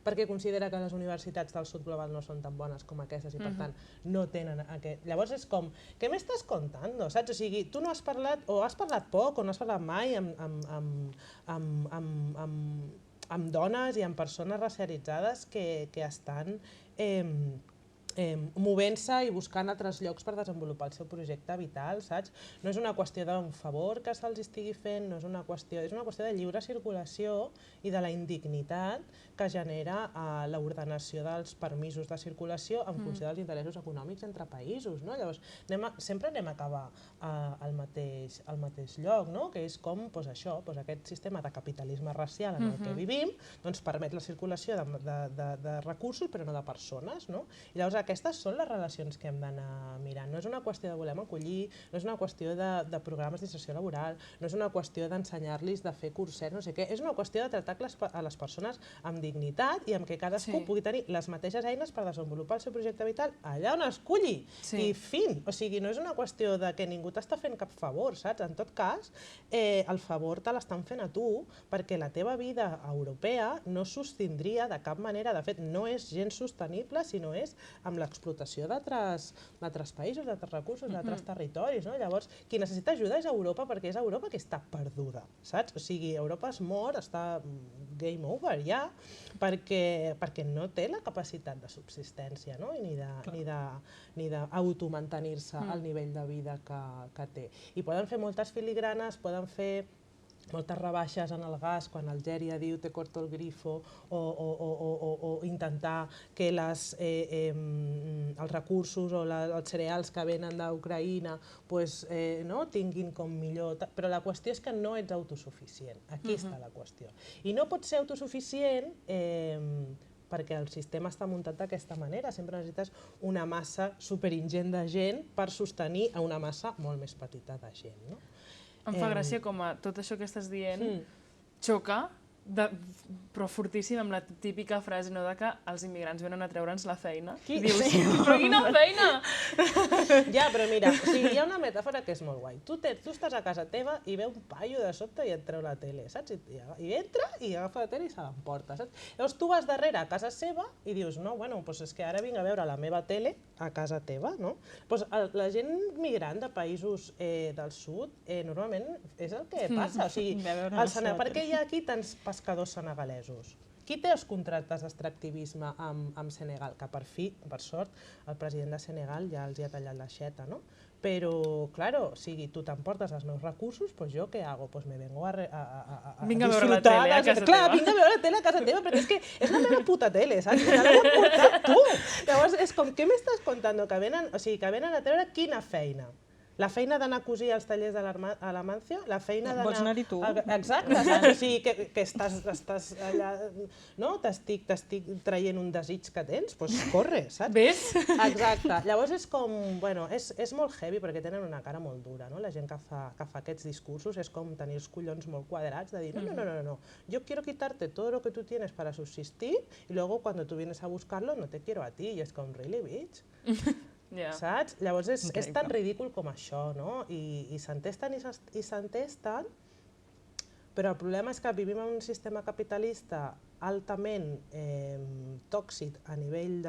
Perquè considera que les universitats del sud global no són tan bones com aquestes i, per tant, no tenen aquest... Llavors és com, què m'estàs contant? Saps? O sigui, tu no has parlat, o has parlat poc, o no has parlat mai amb dones i amb persones racialitzades que estan movent-se i buscant altres llocs per desenvolupar el seu projecte vital, saps? No és una qüestió d'un favor que se'ls estigui fent, no és una qüestió de lliure circulació i de la indignitat que genera l'ordenació dels permisos de circulació en funció dels interessos econòmics entre països. Llavors, sempre anem a acabar al mateix lloc, que és com aquest sistema de capitalisme racial en el que vivim permet la circulació de recursos però no de persones. I llavors aquestes són les relacions que hem d'anar mirant. No és una qüestió de volem acollir, no és una qüestió de programes d'inserció laboral, no és una qüestió d'ensenyar-los de fer cursets, no sé què, és una qüestió de tractar a les persones amb dignitat i amb què cadascú pugui tenir les mateixes eines per desenvolupar el seu projecte vital allà on esculli. I fin. O sigui, no és una qüestió de que ningú t'està fent cap favor, saps? En tot cas, el favor te l'estan fent a tu perquè la teva vida europea no sostindria de cap manera, de fet, no és gens sostenible si no és amb l'explotació d'altres països, d'altres recursos, d'altres territoris. Llavors, qui necessita ajuda és Europa perquè és Europa que està perduda, saps? O sigui, Europa es mor, està game over ja, perquè no té la capacitat de subsistència ni d'automantenir-se al nivell de vida que té. I poden fer moltes filigranes, poden fer moltes rebaixes en el gas quan Algèria diu te corto el grifo o intentar que els recursos o els cereals que venen d'Ucraïna tinguin com millor... Però la qüestió és que no ets autosuficient. Aquí està la qüestió. I no pots ser autosuficient perquè el sistema està muntat d'aquesta manera. Sempre necessites una massa superingent de gent per sostenir a una massa molt més petita de gent. Em fa gràcia com tot això que estàs dient xoca, però fortíssim, amb la típica frase que els immigrants venen a treure'ns la feina. Dius, però quina feina! Ja, però mira, hi ha una metàfora que és molt guai. Tu estàs a casa teva i ve un paio de sobte i et treu la tele, saps? I entra i agafa la tele i se l'emporta, saps? Llavors tu vas darrere a casa seva i dius, no, bueno, és que ara vinc a veure la meva tele a casa teva, no? La gent migrant de països del sud normalment és el que passa. O sigui, per què hi ha aquí tants pescadors senegalesos? Qui té els contractes d'extractivisme amb Senegal? Que per fi, per sort, el president de Senegal ja els ha tallat l'aixeta, no? Però, claro, tu t'emportes els meus recursos, doncs jo què hago? Doncs me vengo a vinc a veure la tele a casa teva. Clar, vinc a veure la tele a casa teva, perquè és que és la meva puta tele, saps? Ja l'has emportat tu! Llavors, és com, què m'estàs contant? Que venen a treure quina feina? La feina d'anar a cosir als tallers de l'Amancio, la feina d'anar... Vols anar-hi tu? Exacte, saps? O sigui, que estàs allà... No? T'estic traient un desig que tens? Doncs corre, saps? Ves? Exacte. Llavors és com... Bueno, és molt heavy perquè tenen una cara molt dura, no? La gent que fa aquests discursos és com tenir els collons molt quadrats de dir no, yo quiero quitarte todo lo que tú tienes para subsistir y luego cuando tú vienes a buscarlo no te quiero a ti. I és com, really, bitch? Saps? Llavors és tan ridícul com això, no? I s'entesten i s'entesten, però el problema és que vivim en un sistema capitalista altament tòxic a nivell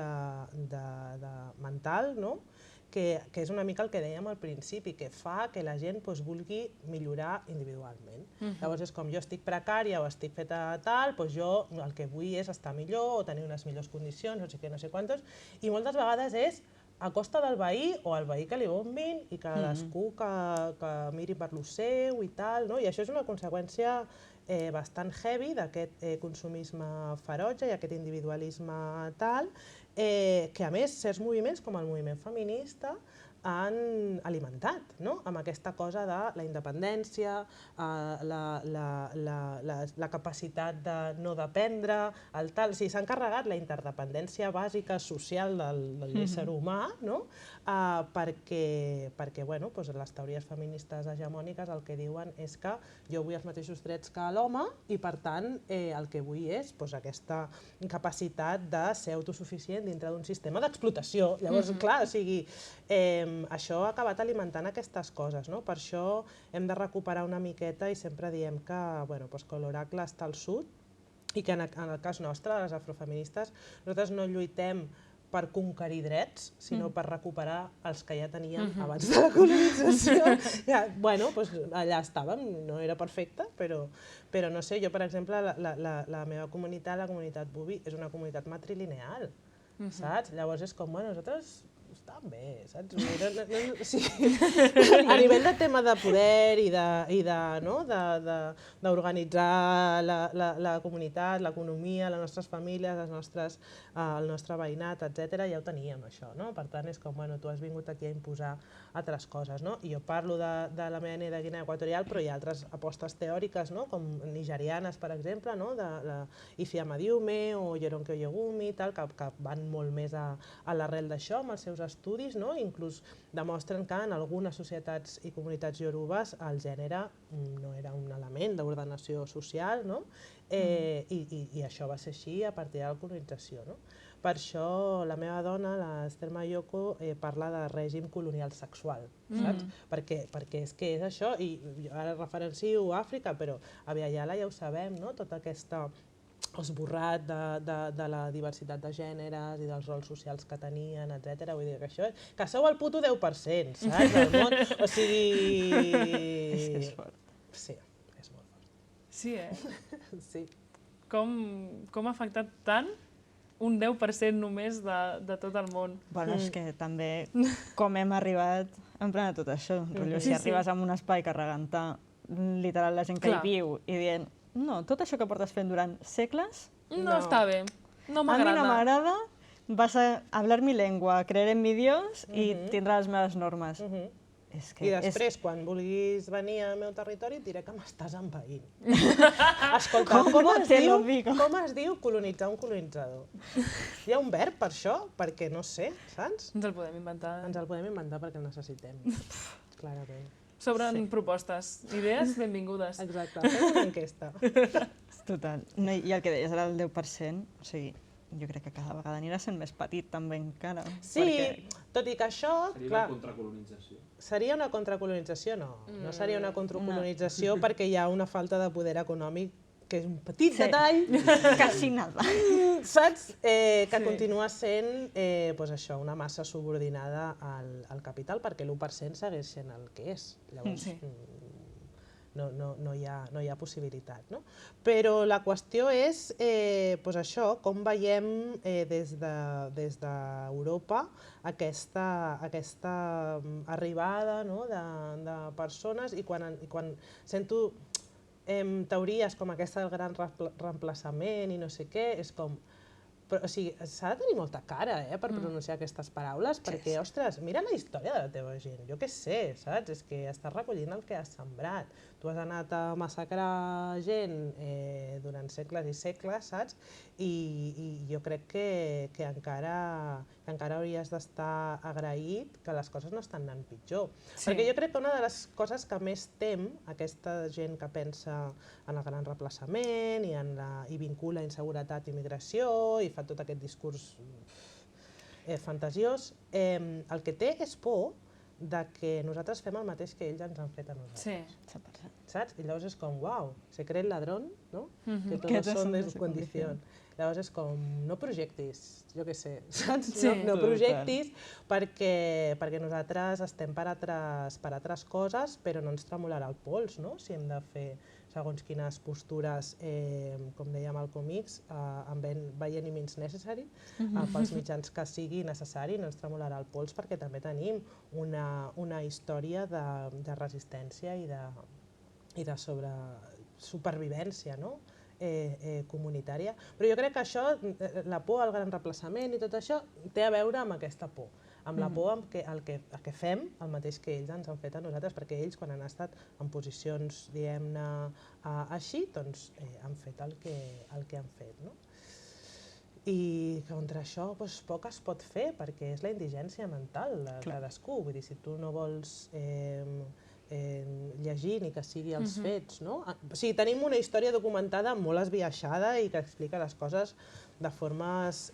mental, no? Que és una mica el que dèiem al principi, que fa que la gent vulgui millorar individualment. Llavors és com, jo estic precària o estic feta tal, doncs jo el que vull és estar millor o tenir unes millors condicions, no sé què, no sé quantos, i moltes vegades és a costa del veí o al veí que li bombin i cadascú que miri per lo seu i tal, no? I això és una conseqüència bastant heavy d'aquest consumisme ferotge i aquest individualisme tal, que a més certs moviments com el moviment feminista han alimentat, no? Amb aquesta cosa de la independència, la capacitat de no dependre, el tal. O sigui, s'han carregat la interdependència bàsica social de l'ésser humà, no? Perquè bueno, les teories feministes hegemòniques el que diuen és que jo vull els mateixos drets que l'home i per tant el que vull és aquesta capacitat de ser autosuficient dintre d'un sistema d'explotació. Llavors, clar, o sigui, això ha acabat alimentant aquestes coses, no? Per això hem de recuperar una miqueta i sempre diem que l'oracle està al sud i que en el cas nostre, les afrofeministes, nosaltres no lluitem per conquerir drets, sinó per recuperar els que ja teníem abans de la colonització. Bueno, allà estàvem, no era perfecte, però no sé, jo per exemple, la meva comunitat, la comunitat Bubi, és una comunitat matrilineal, saps? Llavors és com, bueno, nosaltres estan bé, saps? Sí. A nivell de tema de poder i d'organitzar la comunitat, l'economia, les nostres famílies, el nostre veïnat, etc., ja ho teníem, això, no? Per tant, és com, bueno, tu has vingut aquí a imposar altres coses, no? I jo parlo de la meva de Guinea Equatorial, però hi ha altres apostes teòriques, no? Com nigerianes, per exemple, no? De Ifeoma Diume o Yeronke Oyegumi, que van molt més a l'arrel d'això, amb els seus estudis, no? Inclús demostren que en algunes societats i comunitats iorubes el gènere no era un element d'ordenació social, no? I això va ser així a partir de la colonització, no? Per això la meva dona, l'Esther Mayoko, parla de règim colonial sexual, saps? Perquè és que és això, i jo ara referencio Àfrica, però a Biayala ja ho sabem, no? Tot aquest esborrat de la diversitat de gèneres i dels rols socials que tenien, etc. Vull dir que això que sou el puto 10%, saps? Del món. O sigui... És que és fort. Sí, és molt fort. Sí, Sí. Com ha afectat tant un 10% només de tot el món? Bueno, és que també com hem arribat en plena tot això. Rotllo, si arribes a un espai que regentar literal la gent que hi viu i dient no, tot això que portes fent durant segles No està bé, no a mi m'agrada. no m'agrada, vas a hablar mi lengua, creer en mi Dios i tindràs les meves normes. És que I després, quan vulguis venir al meu territori, et diré que m'estàs envaint. Escolta, com es diu colonitzar un colonitzador? Hi ha un verb per això? Perquè no sé, saps? Ens el podem inventar. Ens el podem inventar perquè el necessitem, clarament. Sobren propostes, idees benvingudes. Exacte, fem una enquesta. Total. No, i el que deies era el 10%, o sigui, jo crec que cada vegada anirà sent més petit també encara. Sí, tot i que això... Seria una contracolonització. Seria una contracolonització? No, no seria una contracolonització perquè hi ha una falta de poder econòmic que és un petit detall, quasi nada. saps? Que continua sent això, una massa subordinada al capital perquè l'1% segueix sent el que és. Llavors, no hi ha possibilitat. No? Però la qüestió és això, com veiem des d'Europa aquesta arribada de persones i quan sento teories com aquesta del gran reemplaçament i no sé què, és com... Però, o sigui, s'ha de tenir molta cara per pronunciar aquestes paraules, perquè, ostres, mira la història de la teva gent, jo què sé, saps? És que estàs recollint el que has sembrat. Tu has anat a massacrar gent durant segles i segles, saps? I jo crec que encara hauries d'estar agraït que les coses no estan anant pitjor. Perquè jo crec que una de les coses que més tem aquesta gent que pensa en el gran reemplaçament i vincula inseguretat i migració i fa tot aquest discurs fantasiós, el que té és por de que nosaltres fem el mateix que ells ens han fet a nosaltres. Sí. Saps? I llavors és com, uau, se cree el ladrón, ¿no? Que todos son de su condición. Llavors és com, no projectis, jo què sé, saps? No projectis perquè nosaltres estem per altres coses, però no ens tremolarà el pols, no? Si hem de fer segons quines postures, com deia Malcolm X, by any means necessary, pels mitjans que sigui necessari, no ens tremolarà el pols perquè també tenim una història de resistència i de supervivència, no? Comunitària. Però jo crec que això, la por al gran reemplaçament i tot això, té a veure amb aquesta por, amb la por amb el que fem el mateix que ells ens han fet a nosaltres, perquè ells, quan han estat en posicions, diguem-ne, així, doncs han fet el que han fet, no? I contra això poc es pot fer, perquè és la indigència mental de cadascú. Vull dir, si tu no vols llegir ni que sigui els fets, no? O sigui, tenim una història documentada molt esbiaixada i que explica les coses de formes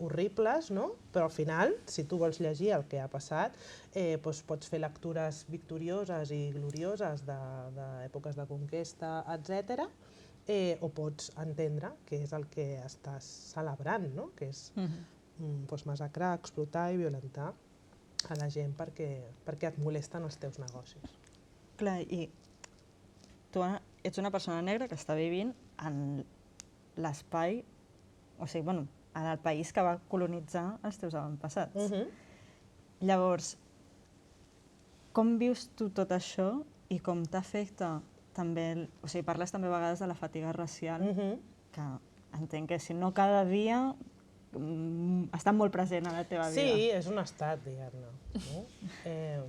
horribles, no? Però al final, si tu vols llegir el que ha passat, pots fer lectures victorioses i glorioses d'èpoques de conquesta, etc., o pots entendre què és el que estàs celebrant, no? Que és massacrar, explotar i violentar a la gent perquè et molesten els teus negocis. Clar, i tu ets una persona negra que està vivint en l'espai, o sigui, bueno, en el país que va colonitzar els teus avantpassats. Llavors, com vius tu tot això i com t'afecta també, o sigui, parles també a vegades de la fatiga racial, que entenc que si no cada dia està molt present a la teva vida. Sí, és un estat, diguem-ne. No?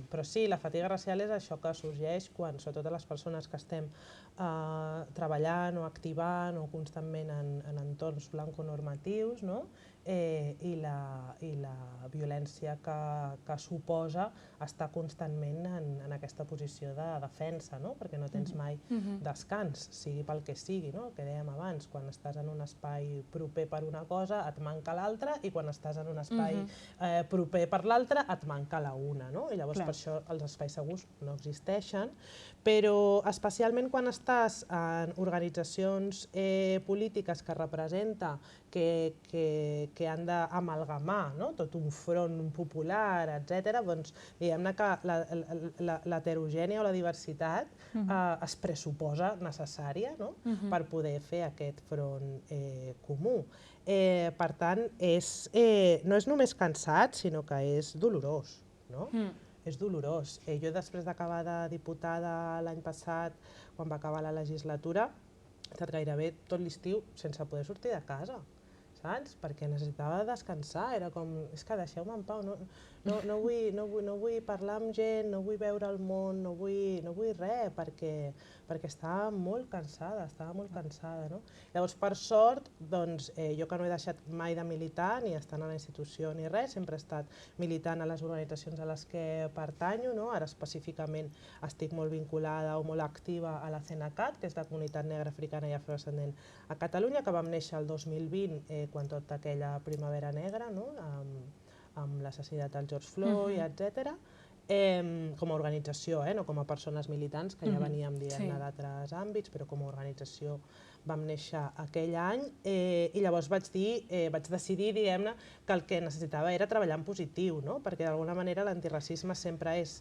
Però sí, la fatiga racial és això que sorgeix quan, sobretot les persones que estem treballant o activant o constantment en entorns blanconormatius, no? I la violència que suposa estar constantment en aquesta posició de defensa, no? Perquè no tens mai descans, sigui pel que sigui, no? El que dèiem abans, quan estàs en un espai proper per una cosa et manca l'altra i quan estàs en un espai proper per l'altra et manca la una, no? I llavors per això els espais segurs no existeixen, però especialment quan estàs en organitzacions polítiques que representa que han d'amalgamar tot un front popular, etc., doncs diguem-ne que l'heterogènia o la diversitat es pressuposa necessària per poder fer aquest front comú. Per tant, no és només cansat, sinó que és dolorós. És dolorós. Jo després d'acabar de diputada l'any passat, quan va acabar la legislatura, he estat gairebé tot l'estiu sense poder sortir de casa, saps? Perquè necessitava descansar, era com, és que deixeu-me en pau, no vull parlar amb gent, no vull veure el món, no vull res, perquè estava molt cansada, no? Llavors, per sort, doncs, jo que no he deixat mai de militar, ni estant a la institució ni res, sempre he estat militant a les organitzacions a les que pertanyo, no? Ara específicament estic molt vinculada o molt activa a la CNCAT, que és la Comunitat Negra Africana i Afrodescendent a Catalunya, que vam néixer el 2020, quan tota aquella primavera negra, amb l'assassinat del George Floyd, etc., com a organització, no com a persones militants, que ja veníem d'altres àmbits, però com a organització vam néixer aquell any, i llavors vaig decidir, diguem-ne, que el que necessitava era treballar en positiu, perquè d'alguna manera l'antiracisme sempre és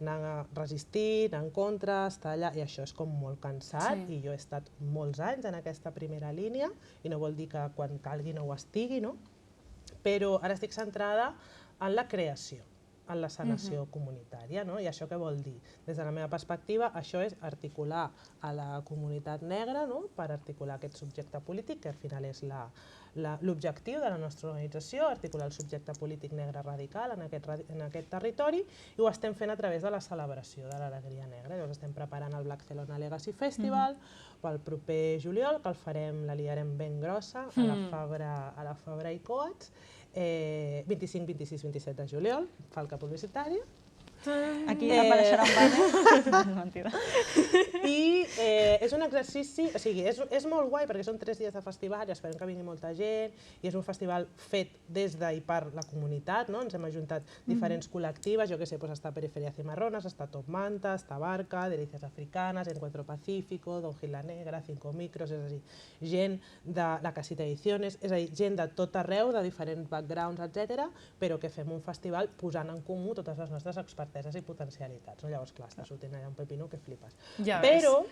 anar resistint, en contra, estar allà, i això és com molt cansat, i jo he estat molts anys en aquesta primera línia, i no vol dir que quan calgui no ho estigui, però ara estic centrada en la creació, en la sanació comunitària, i això què vol dir? Des de la meva perspectiva, això és articular a la comunitat negra per articular aquest subjecte polític, que al final és l'objectiu de la nostra organització, articular el subjecte polític negre radical en aquest territori, i ho estem fent a través de la celebració de l'alegria negra. Llavors estem preparant el Barcelona Legacy Festival pel proper juliol, que el farem, la liarem ben grossa a la Fabra i Coats, 25, 26, 27 de juliol, falca publicitària. Aquí apareixerà un banner. Mentida. I és un exercici, o sigui, és molt guai perquè són 3 dies de festival i esperem que vingui molta gent, i és un festival fet des de i per la comunitat, ens hem ajuntat diferents col·lectives, jo què sé, està Periferia Cimarronas, està Top Manta, està Barca, Delicias Africanas, Encuentro Pacífico, Don Gil la Negra, 5 Micros, és a dir, gent de la Casita Ediciones, és a dir, gent de tot arreu, de diferents backgrounds, etc., però que fem un festival posant en comú totes les nostres experteses i potencialitats. Llavors, clar, està sortint allà un pepino que flipes. Però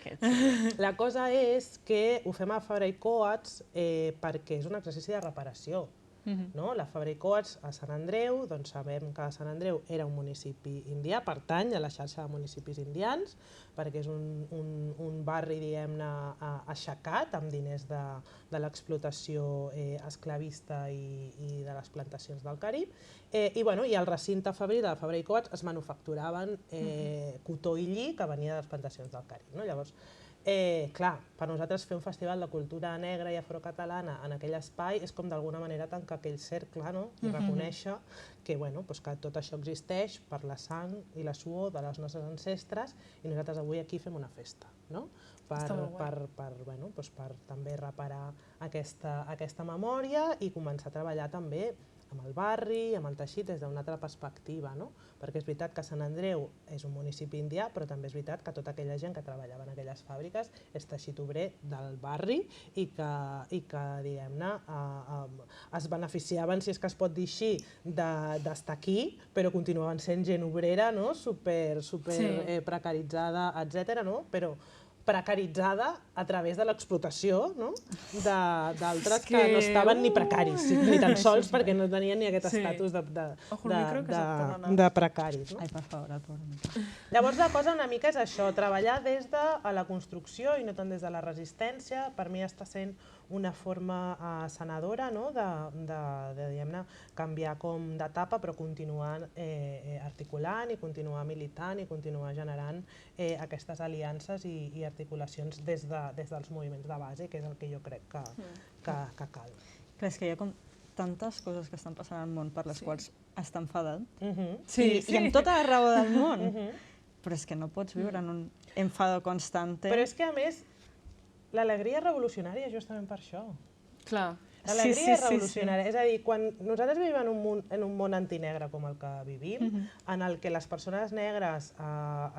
la cosa és que ho fem a Fabra i Coats perquè és un exercici de reparació. La Fabra i Coats a Sant Andreu, doncs sabem que Sant Andreu era un municipi indià, pertany a la xarxa de municipis indians, perquè és un barri, diguem-ne, aixecat amb diners de l'explotació esclavista i de les plantacions del Carib, i al recinte fabril de la Fabra i Coats es manufacturaven cotó i lli que venia de les plantacions del Carib. Llavors, clar, per nosaltres fer un festival de cultura negra i afrocatalana en aquell espai és com d'alguna manera tancar aquell cercle i reconèixer que tot això existeix per la sang i la suor de les nostres ancestres, i nosaltres avui aquí fem una festa per també reparar aquesta memòria i començar a treballar també amb el barri, amb el teixit, des d'una altra perspectiva, perquè és veritat que Sant Andreu és un municipi indià, però també és veritat que tota aquella gent que treballava en aquelles fàbriques és teixit obrer del barri i que diguem-ne, es beneficiaven, si és que es pot dir així, d'estar aquí, però continuaven sent gent obrera, super precaritzada, etc., precaritzada a través de l'explotació, no? D'altres que no estaven ni precaris, ni tan sols perquè no tenien ni aquest estatus Ojo el micro, que se't torna a anar. de precaris. No? Ai, per favor, el pobre micro. Llavors la cosa una mica és això, treballar des de la construcció i no tant des de la resistència. Per mi està sent una forma sanadora, no? de diguem-ne, canviar com d'etapa però continuar articulant i continuar militant i continuar generant aquestes aliances i articulacions des dels moviments de base, que és el que jo crec que cal. Clar, és que hi ha com tantes coses que estan passant al món per les quals està enfadat. I amb tota la raó del món. Però és que no pots viure en un enfado constante. Però és que, a més, l'alegria revolucionària és justament per això. Clar. L'alegria és revolucionària. És a dir, quan nosaltres vivim en un món antinegre com el que vivim, en el que les persones negres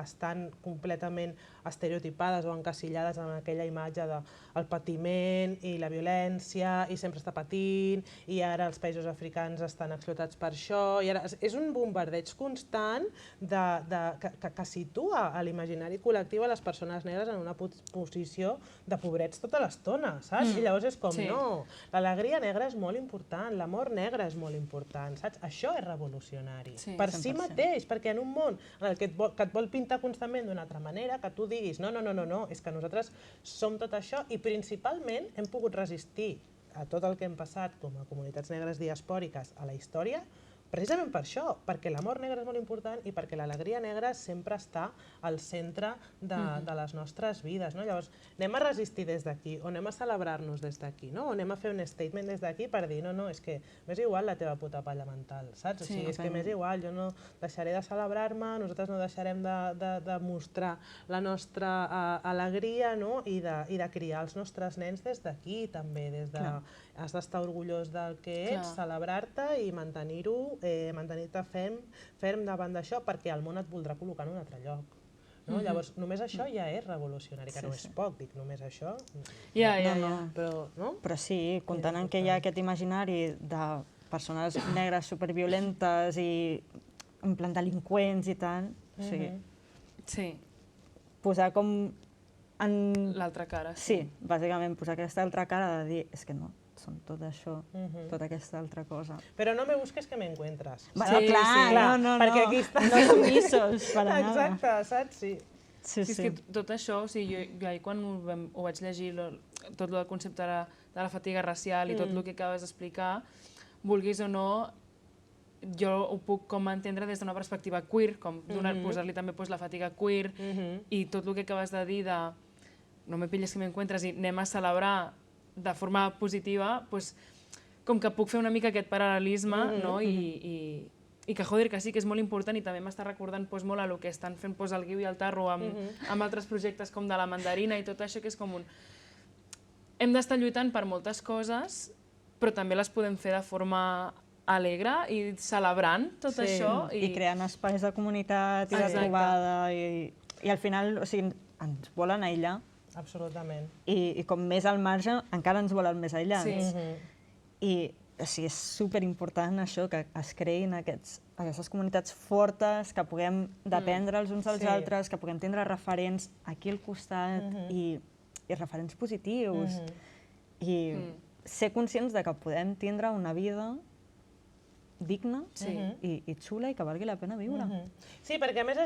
estan completament estereotipades o encasillades en aquella imatge del patiment i la violència i sempre està patint i ara els països africans estan explotats per això. I ara és un bombardeig constant que situa a l'imaginari col·lectiu a les persones negres en una posició de pobrets tota l'estona, saps? I llavors és com, no, l'alegria negra és molt important, l'amor negre és molt important, saps? Això és revolucionari, per si mateix, perquè en un món en el que et vol pintar constantment d'una altra manera, que tu diguis, no, és que nosaltres som tot això i principalment hem pogut resistir a tot el que hem passat com a comunitats negres diaspòriques a la història, precisament per això, perquè l'amor negre és molt important i perquè l'alegria negra sempre està al centre de les nostres vides. Llavors, anem a resistir des d'aquí, o anem a celebrar-nos des d'aquí, o anem a fer un statement des d'aquí per dir, no, és que m'és igual la teva puta palla mental, saps? O sigui, és que m'és igual, jo no deixaré de celebrar-me, nosaltres no deixarem de mostrar la nostra alegria i de criar els nostres nens des d'aquí també, des de... Has d'estar orgullós del que ets, celebrar-te i mantenir-te ferm davant d'això, perquè el món et voldrà col·locar en un altre lloc. Llavors, només això ja és revolucionari, que no és poc, dic, només això... Però sí, comptant que hi ha aquest imaginari de persones negres superviolentes i en plan delinqüents i tant, o sigui, posar com... L'altra cara. Sí, bàsicament posar aquesta altra cara de dir, és que no, són tot això, tota aquesta altra cosa. Però no me busques que me encuentres. Clar, no, perquè aquí està... No submissos, per anar. Exacte, saps? Sí. Sí. És que tot això, o sigui, jo ahir quan ho vaig llegir, tot el concepte de la fatiga racial i tot el que acabes d'explicar, vulguis o no, jo ho puc com entendre des d'una perspectiva queer, com posar-li també la fatiga queer i tot el que acabes de dir de no me pilles que m'encuentres i anem a celebrar de forma positiva, com que puc fer una mica aquest paral·lelisme i que, joder, que sí que és molt important i també m'està recordant molt a el que estan fent el Guiu i el Tarro amb altres projectes com de la mandarina i tot això, que és com un... Hem d'estar lluitant per moltes coses, però també les podem fer de forma alegre i celebrant tot això. I creant espais de comunitat i de trobada i al final, o sigui, ens volen aïllar. Absolutament. I com més al marge, encara ens volen més aïllants. I o sigui, és superimportant això, que es creïn aquestes comunitats fortes, que puguem dependre els uns dels altres, que puguem tindre referents aquí al costat i referents positius. I ser conscients de que podem tindre una vida digna i xula i que valgui la pena viure. Sí, perquè a més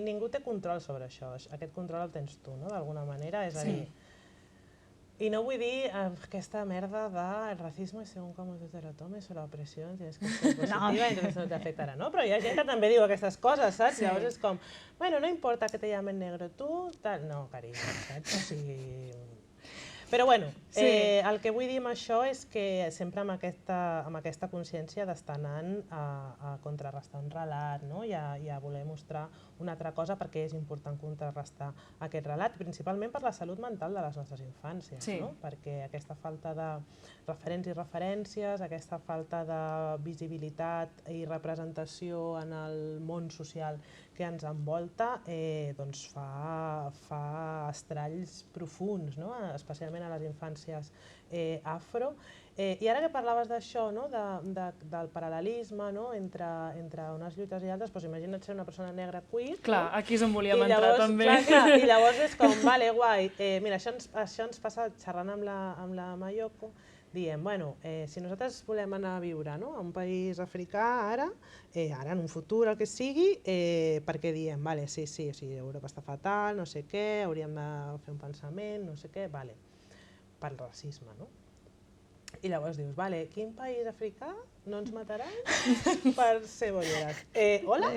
ningú té control sobre això. Aquest control el tens tu, d'alguna manera. És a dir, i no vull dir aquesta merda de el racisme según cómo tú te lo tomes o la opresión tienes que ser positiva i entonces no te afectarà, no? Però hi ha gent que també diu aquestes coses, saps? Llavors és com, bueno, no importa que te llamen negro tú, tal... No, carinyo, saps? O sigui... Però bueno, el que vull dir amb això és que sempre amb aquesta consciència d'estar anant a contrarrestar un relat i a voler mostrar una altra cosa, perquè és important contrarrestar aquest relat, principalment per la salut mental de les nostres infàncies, perquè aquesta falta de referents i referències, aquesta falta de visibilitat i representació en el món social que ens envolta, doncs fa estralls profunds, especialment a les infàncies afro, I ara que parlaves d'això, no? Del paral·lelisme, no? entre unes lluites i altres, doncs imagina't ser una persona negra queer. Clar, no? aquí és on volíem I entrar llavors, també. clar, i llavors és com, vale, guai, mira, això ens passa xerrant amb la Mayoko, diem, bueno, si nosaltres volem anar a viure, no? A un país africà ara en un futur, el que sigui, perquè diem, vale, sí, o sigui, Europa està fatal, no sé què, hauríem de fer un pensament, no sé què, vale, pel racisme, no? I llavors dius, vale, quin país africà no ens mataran per ser bolleres? Hola?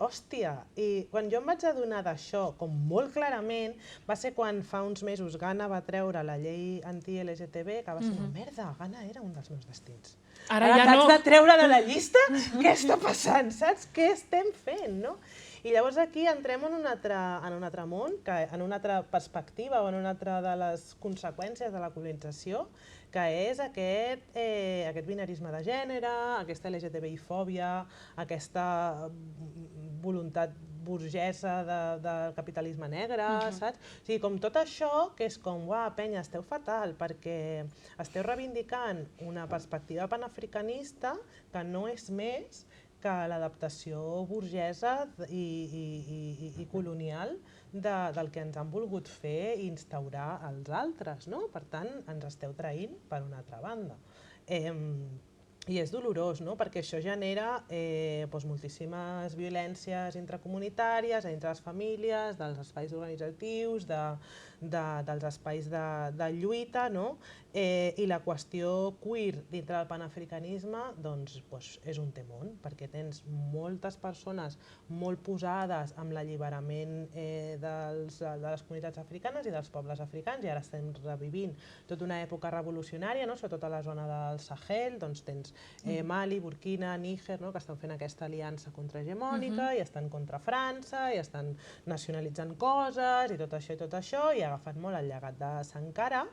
Hòstia, i quan jo em vaig adonar d'això, com molt clarament, va ser quan fa uns mesos Ghana va treure la llei anti-LGTB, que va ser una merda, Ghana era un dels meus destins. Ara ja no. L'haig de treure de la llista? Què està passant? Saps què estem fent, no? I llavors aquí entrem en un altre món, en una altra perspectiva o en una altra de les conseqüències de la colonització, que és aquest binarisme de gènere, aquesta LGTBI-fòbia, aquesta voluntat burgesa del capitalisme negre, saps? O sigui, com tot això, que és com, uah, penya, esteu fatal, perquè esteu reivindicant una perspectiva panafricanista que no és més que l'adaptació burgesa i colonial del que ens han volgut fer i instaurar els altres, no? Per tant, ens esteu traint per una altra banda. I és dolorós, no? Perquè això genera moltíssimes violències intracomunitàries, entre les famílies, dels espais organitzatius, dels espais de lluita, no? I la qüestió queer dintre del panafricanisme és un temón, perquè tens moltes persones molt posades amb l'alliberament de les comunitats africanes i dels pobles africans, i ara estem revivint tota una època revolucionària, sobretot a la zona del Sahel, doncs tens Mali, Burkina, Níger, que estan fent aquesta aliança contrahegemònica i estan contra França i estan nacionalitzant coses i tot això, i ha agafat molt el llegat de Sankara,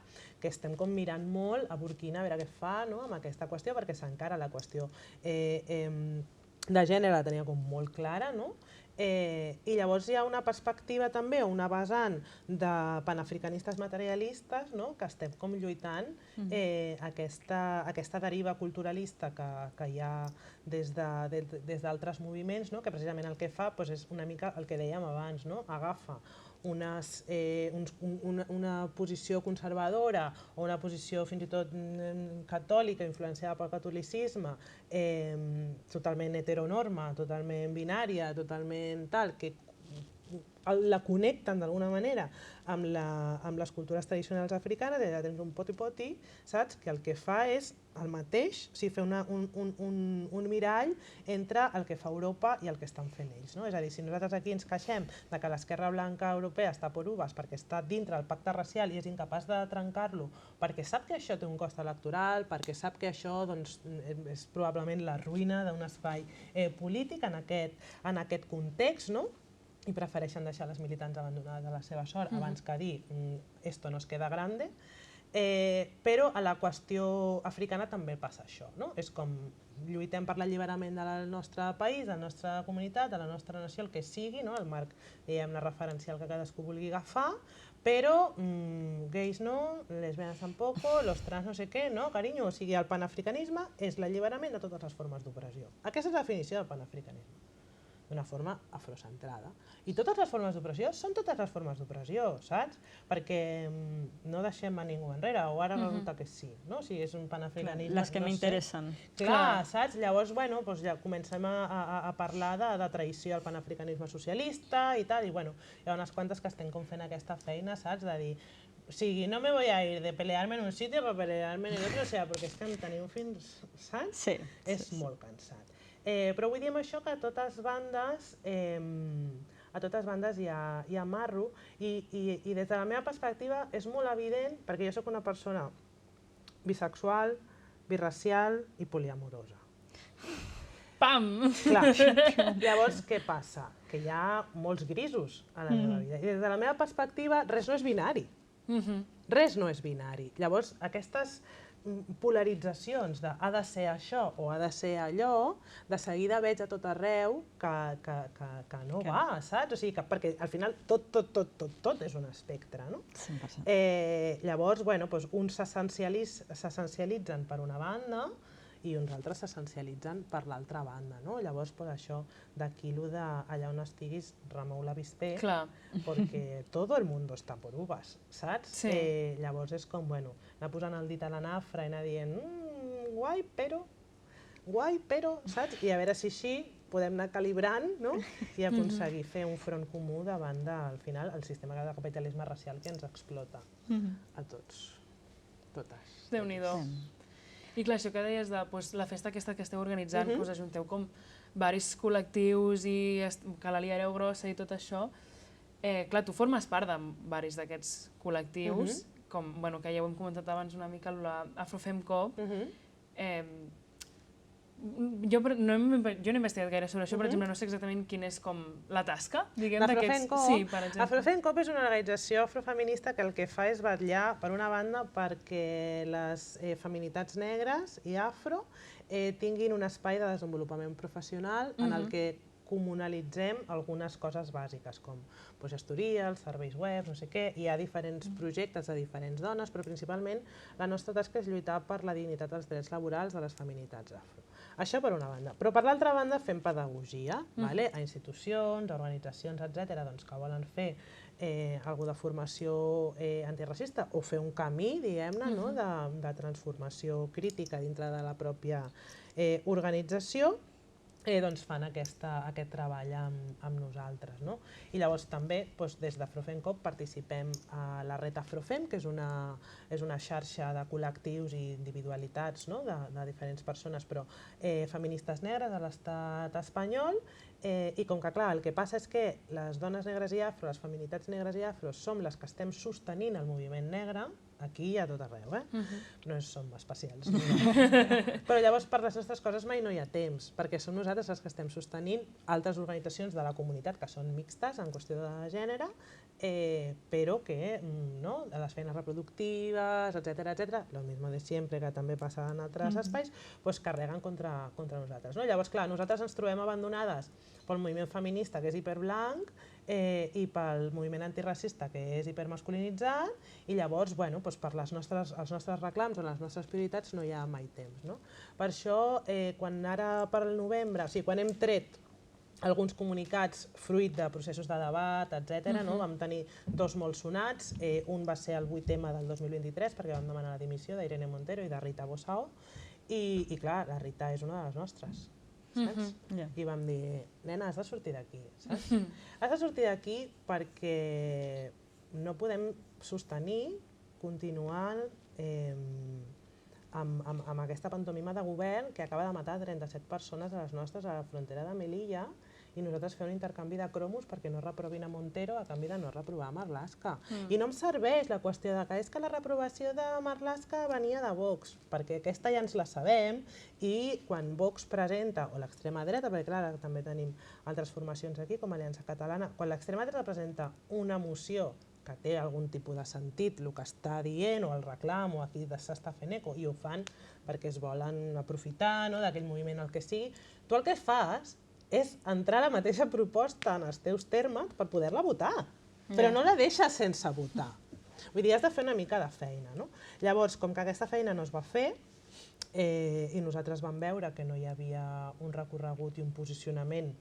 que estem com mirant molt a Burkina a veure què fa amb aquesta qüestió, perquè Sankara la qüestió de gènere la tenia com molt clara, i llavors hi ha una perspectiva també, o una vessant de panafricanistes materialistes, que estem com lluitant aquesta deriva culturalista que hi ha des d'altres moviments, que precisament el que fa és una mica el que dèiem abans, agafa una posició conservadora o una posició fins i tot catòlica, influenciada pel catolicisme, totalment heteronorma, totalment binària, totalment tal, que la connecten d'alguna manera amb les cultures tradicionals africanes, i allà tens un poti-poti, saps? Que el que fa és el mateix, o sigui, fer un mirall entre el que fa Europa i el que estan fent ells. És a dir, si nosaltres aquí ens queixem que l'esquerra blanca europea està por uvas perquè està dintre del pacte racial i és incapaç de trencar-lo, perquè sap que això té un cost electoral, perquè sap que això és probablement la ruïna d'un espai polític en aquest context, i prefereixen deixar les militants abandonades a la seva sort abans que dir esto nos queda grande, però a la qüestió africana també passa això, és com lluitem per l'alliberament del nostre país, de la nostra comunitat, de la nostra nació, el que sigui, el marc referencial que cadascú vulgui agafar, però gais no, lesbianes tampoco, los trans no sé què, no, carinyo, o sigui, el panafricanisme és l'alliberament de totes les formes d'opressió. Aquesta és la definició del panafricanisme, d'una forma afrocentrada. I totes les formes d'opressió són totes les formes d'opressió, saps? Perquè no deixem a ningú enrere, o ara resulta que sí, no? O sigui, és un panafricanisme... Les que m'interessen. Clar, saps? Llavors, bueno, ja comencem a parlar de traïció al panafricanisme socialista i tal, i bueno, hi ha unes quantes que estem com fent aquesta feina, saps? De dir, o sigui, no me voy a ir de pelearme en un sitio para pelearme en el otro, o sea, perquè és que en teniu fins, saps? Sí. És molt cansat. Però vull dir amb això que a totes bandes hi ha marro, i des de la meva perspectiva és molt evident, perquè jo soc una persona bisexual, birracial i poliamorosa. Pam! Clar, llavors què passa? Que hi ha molts grisos a la meva vida, i des de la meva perspectiva res no és binari. Res no és binari. Llavors, aquestes polaritzacions de ha de ser això o ha de ser allò, de seguida veig a tot arreu que no va, saps? O sigui, perquè al final tot és un espectre, no? 100%. Llavors, bueno, doncs uns s'essencialitzen per una banda i uns altres s'essencialitzen per l'altra banda, no? Llavors, per això, d'aquí allà on estiguis, remou l'avispé, perquè tot el món està per uvas, saps? Llavors és com, bueno, anar posant el dit a la nafra i anar dient guai, però, saps? I a veure si així podem anar calibrant, no? I aconseguir fer un front comú davant al final el sistema de capitalisme racial que ens explota a tots, totes. Déu-n'hi-do. I clar, això que deies de la festa aquesta que esteu organitzant, ajunteu com varis col·lectius i que la liareu grossa i tot això. Clar, tu formes part de varis d'aquests col·lectius, com que ja ho hem comentat abans una mica, l'Afrofemcop. Jo no he investigat gaire sobre això, per exemple, no sé exactament quina és com la tasca, diguem, d'aquests... Sí, per exemple. Afrofemcop és una organització afrofeminista que el que fa és vetllar, per una banda, perquè les feminitats negres i afro tinguin un espai de desenvolupament professional en el que comunalitzem algunes coses bàsiques, com gestoria, els serveis web, no sé què. Hi ha diferents projectes de diferents dones, però principalment la nostra tasca és lluitar per la dignitat dels drets laborals de les feminitats afro. Això per una banda. Però per l'altra banda fem pedagogia a institucions, a organitzacions, etc., que volen fer alguna de formació antiracista o fer un camí, diguem-ne, de transformació crítica dintre de la pròpia organització, doncs fan aquest treball amb nosaltres. I llavors també des d'Afrofemcop participem a la Red Afrofem, que és una xarxa de col·lectius i individualitats de diferents persones, però feministes negres a l'estat espanyol, i com que clar, el que passa és que les dones negres i afro, les feminitats negres i afro, som les que estem sostenint el moviment negre, aquí i a tot arreu, no som especials. Però llavors per les nostres coses mai no hi ha temps, perquè som nosaltres les que estem sostenint altres organitzacions de la comunitat que són mixtes en qüestió de gènere, però que de les feines reproductives, etc., lo mismo de siempre, que també passa en altres espais, carreguen contra nosaltres. Llavors, clar, nosaltres ens trobem abandonades pel moviment feminista, que és hiperblanc, i pel moviment antiracista, que és hipermasculinitzat, i llavors, per els nostres reclams o les nostres prioritats no hi ha mai temps. Per això, quan ara per al novembre, o sigui, quan hem tret alguns comunicats fruit de processos de debat, etc., vam tenir dos molt sonats. Un va ser el 8M del 2023, perquè vam demanar la dimissió d'Irene Montero i de Rita Bossao, i clar, la Rita és una de les nostres. I vam dir, nena, has de sortir d'aquí, saps? Has de sortir d'aquí perquè no podem sostenir, continuar amb aquesta pantomima de govern que acaba de matar 37 persones a les nostres a la frontera de Melilla, i nosaltres fem un intercanvi de cromos perquè no reprovin a Montero a canvi de no reprovar Marlaska. I no em serveix la qüestió de que és que la reprovació de Marlaska venia de Vox, perquè aquesta ja ens la sabem, i quan Vox presenta, o l'extrema dreta, perquè clar, també tenim altres formacions aquí, com Aliança Catalana, quan l'extrema dreta presenta una moció que té algun tipus de sentit, el que està dient, o el reclam, o aquí s'està fent eco, i ho fan perquè es volen aprofitar d'aquell moviment, el que sigui, tu el que fas és entrar a la mateixa proposta en els teus termes per poder-la votar, però no la deixes sense votar. Vull dir, has de fer una mica de feina. Llavors, com que aquesta feina no es va fer, i nosaltres vam veure que no hi havia un recorregut i un posicionament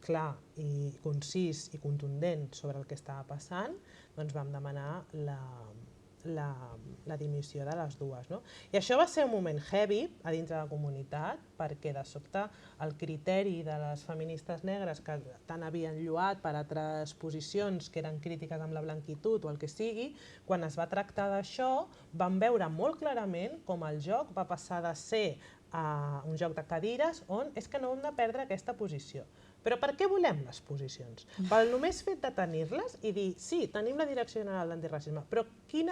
clar i concís i contundent sobre el que estava passant, doncs vam demanar la dimissió de les dues. I això va ser un moment heavy a dintre de la comunitat, perquè de sobte el criteri de les feministes negres que tant havien lluat per altres posicions que eren crítiques amb la blanquitud o el que sigui, quan es va tractar d'això vam veure molt clarament com el joc va passar de ser un joc de cadires on és que no hem de perdre aquesta posició. Però per què volem les posicions? Pel només fet de tenir-les i dir, sí, tenim la Direcció General d'Antiracisme, però quin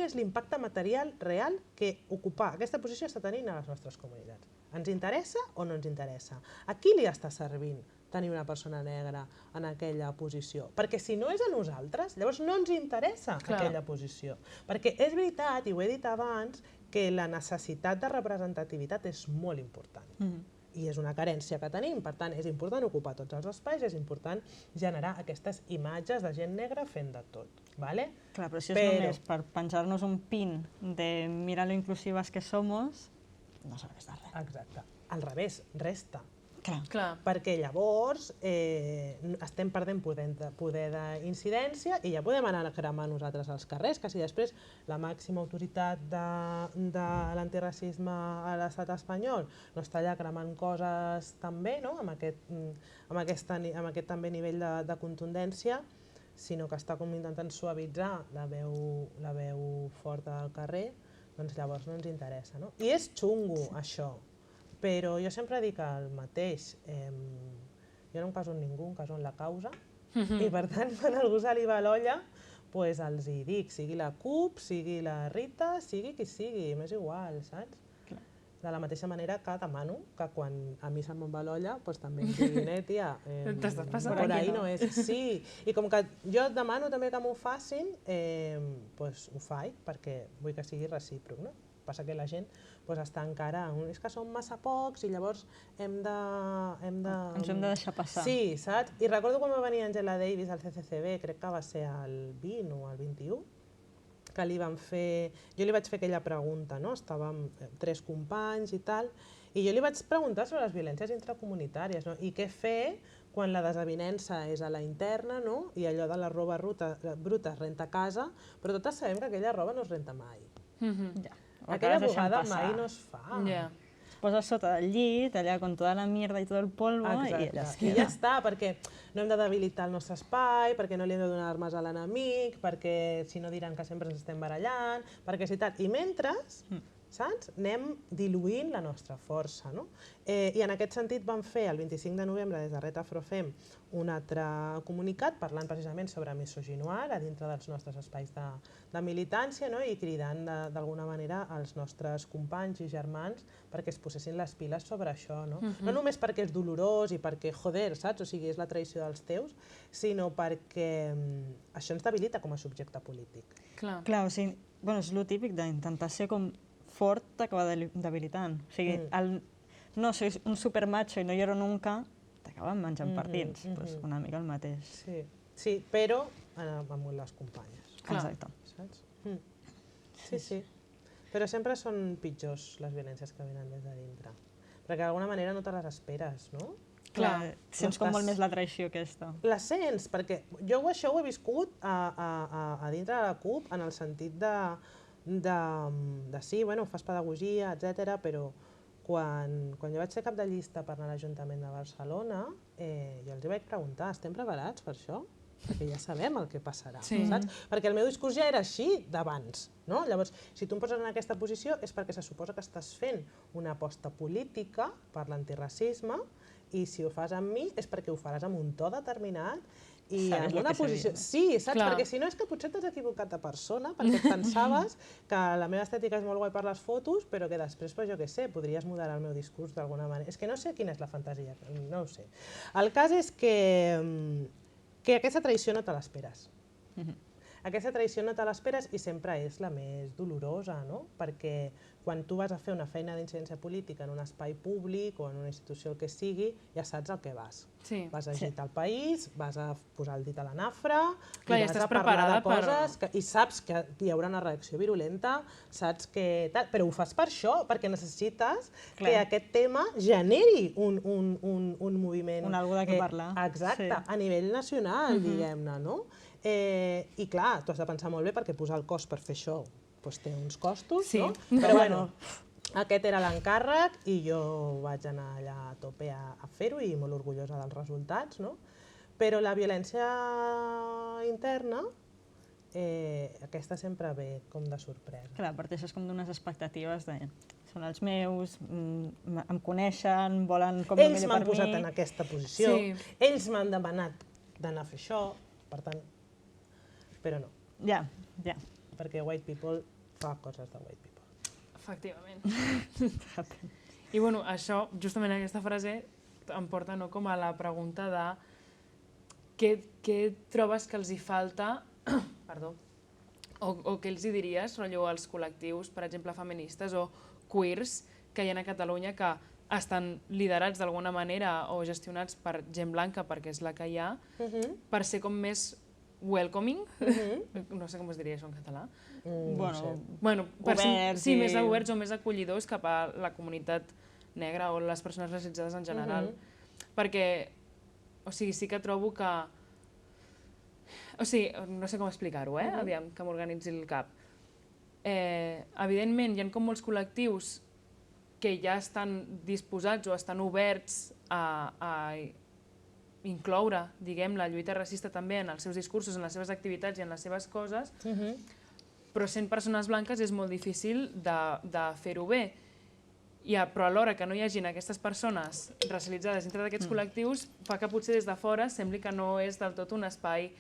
és l'impacte material real que ocupar aquesta posició està tenint a les nostres comunitats? Ens interessa o no ens interessa? A qui li està servint tenir una persona negra en aquella posició. Perquè si no és a nosaltres, llavors no ens interessa aquella posició. Perquè és veritat, i ho he dit abans, que la necessitat de representativitat és molt important. I és una carència que tenim, per tant, és important ocupar tots els espais, és important generar aquestes imatges de gent negra fent de tot. Vale? Clar, però si és només per penjar-nos un pin de mira lo inclusivas que somos, no serveix de res. Exacte. Al revés, resta. Clar. Perquè llavors estem perdent poder d'incidència i ja podem anar a cremar nosaltres als carrers, que si després la màxima autoritat de l'antiracisme a l'estat espanyol no està allà cremant coses també, no? amb aquest també nivell de contundència, sinó que està com intentant suavitzar la veu forta del carrer, doncs llavors no ens interessa. No? I és xungo, això. Però jo sempre dic el mateix, jo no em caso amb ningú, em caso amb la causa, i per tant, quan algú se li va l'olla, doncs els hi dic, sigui la CUP, sigui la Rita, sigui qui sigui, m'és igual, saps? De la mateixa manera que demano que quan a mi se'm va l'olla, doncs també em diguin, tia, t'estàs passant por aquí, ahí no? no és. Sí, i com que jo demano també que m'ho facin, doncs ho faig, perquè vull que sigui recíproc, no? Passa que la gent està encara és que som massa pocs i llavors ens hem de deixar passar. Sí, saps? I recordo quan va venir Angela Davis al CCCB, crec que va ser el 20 o el 21, que li van fer... Jo li vaig fer aquella pregunta, no? Estàvem 3 companys i tal, i jo li vaig preguntar sobre les violències intracomunitàries, no? I què fer quan la desavinença és a la interna, no? I allò de la roba bruta es renta a casa, però totes sabem que aquella roba no es renta mai. Aquella bugada mai no es fa. Es posa sota del llit, allà con tota la mierda i tot el polvo, i allà es I queda. ja està, perquè no hem de debilitar el nostre espai, perquè no li hem de donar armes a l'enemic, perquè si no diran que sempre ens estem barallant, perquè si tal. I mentre, saps? Anem diluint la nostra força, no? I en aquest sentit vam fer el 25 de novembre des de Ret Afrofem un altre comunicat parlant precisament sobre misogynoir a dintre dels nostres espais de militància, no? I cridant d'alguna manera als nostres companys i germans perquè es posessin les piles sobre això, no? No només perquè és dolorós i perquè, joder, saps? O sigui, és la traïció dels teus, sinó perquè això ens debilita com a subjecte polític. Clar, o sigui, és lo típic d'intentar ser com fort t'acaba debilitant. O sigui, no soy un supermacho i no lloro nunca, t'acaben menjant partits. Una mica el mateix. Sí, però amb les companyes. Exacte. Saps? Sí. Però sempre són pitjors les violències que venen des de dintre. Perquè d'alguna manera no te les esperes, no? Clar, sents com molt més la traïció aquesta. La sents, perquè jo això ho he viscut a dintre de la CUP en el sentit de sí, bueno, fas pedagogia, etc. Però quan jo vaig ser cap de llista per anar a l'Ajuntament de Barcelona, jo els vaig preguntar, estem preparats per això? Perquè ja sabem el que passarà, saps? Perquè el meu discurs ja era així d'abans, no? Llavors, si tu em poses en aquesta posició és perquè se suposa que estàs fent una aposta política per l'antiracisme i si ho fas amb mi és perquè ho faràs amb un to determinat i en una posició... Sí, saps? Perquè si no és que potser t'has equivocat de persona perquè pensaves que la meva estètica és molt guai per les fotos però que després, jo què sé, podries moderar el meu discurs d'alguna manera. És que no sé quina és la fantasia, no ho sé. El cas és que aquesta traïció no te l'esperes. Aquesta traïció no te l'esperes i sempre és la més dolorosa, no? Perquè quan tu vas a fer una feina d'incidència política en un espai públic o en una institució, el que sigui, ja saps el que vas. Vas a agitar el país, vas a posar el dit a la nafra, i vas a parlar de coses i saps que hi haurà una reacció virulenta, saps que tal, però ho fas per això, perquè necessites que aquest tema generi un moviment. Un algo de què parlar. Exacte, a nivell nacional, diguem-ne, no? I clar, tu has de pensar molt bé perquè posar el cost per fer això té uns costos, no? Però bueno, aquest era l'encàrrec i jo vaig anar allà a tope a fer-ho i molt orgullosa dels resultats, no? Però la violència interna, aquesta sempre ve com de sorpresa. Clar, parteixes com d'unes expectatives de són els meus, em coneixen, volen com el millor per mi. Ells m'han posat en aquesta posició, ells m'han demanat d'anar a fer això, per tant, però no. Ja. Perquè white people fa coses de white people. Efectivament. I bueno, això, justament aquesta frase, em porta no, com a la pregunta de què trobes que els hi falta, perdó, o què els hi diries, rotllo, als col·lectius, per exemple, feministes o queers que hi ha a Catalunya que estan liderats d'alguna manera o gestionats per gent blanca, perquè és la que hi ha, per ser com més welcoming, no sé com es diria això en català, Bueno, per ser oberts sí, i- més oberts o més acollidors cap a la comunitat negra o les persones racialitzades en general. Perquè, o sigui, sí que trobo que... O sigui, no sé com explicar-ho, aviam, que m'organitzi el cap. Evidentment, hi ha com molts col·lectius que ja estan disposats o estan oberts a incloure, diguem, la lluita racista també en els seus discursos, en les seves activitats i en les seves coses, però sent persones blanques és molt difícil de fer-ho bé. Però alhora que no hi hagin aquestes persones racialitzades dintre d'aquests col·lectius fa que potser des de fora sembli que no és del tot un espai...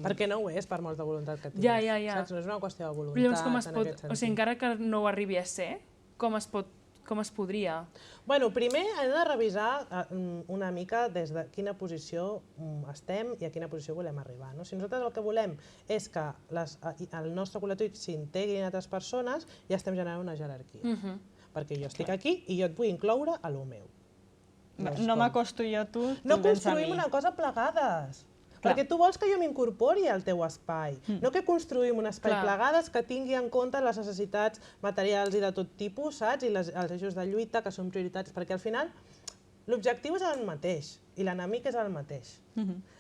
Perquè no ho és, per molta voluntat que tinguis. Ja. Saps? No és una qüestió de voluntat, Però llavors com es en pot... aquest sentit. O sigui, encara que no ho arribi a ser, com es podria? Bueno, primer hem de revisar una mica des de quina posició estem i a quina posició volem arribar. No? Si nosaltres el que volem és que el nostre col·lectiu s'integrin altres persones, ja estem generant una jerarquia. Perquè jo estic aquí i jo et vull incloure a lo meu. No m'acosto jo a tu, No tu vens a mi. construïm una cosa plegades. Perquè tu vols que jo m'incorpori al teu espai, no que construïm un espai plegades que tingui en compte les necessitats materials i de tot tipus, saps? I els eixos de lluita que són prioritaris, perquè al final l'objectiu és el mateix i l'enemic és el mateix.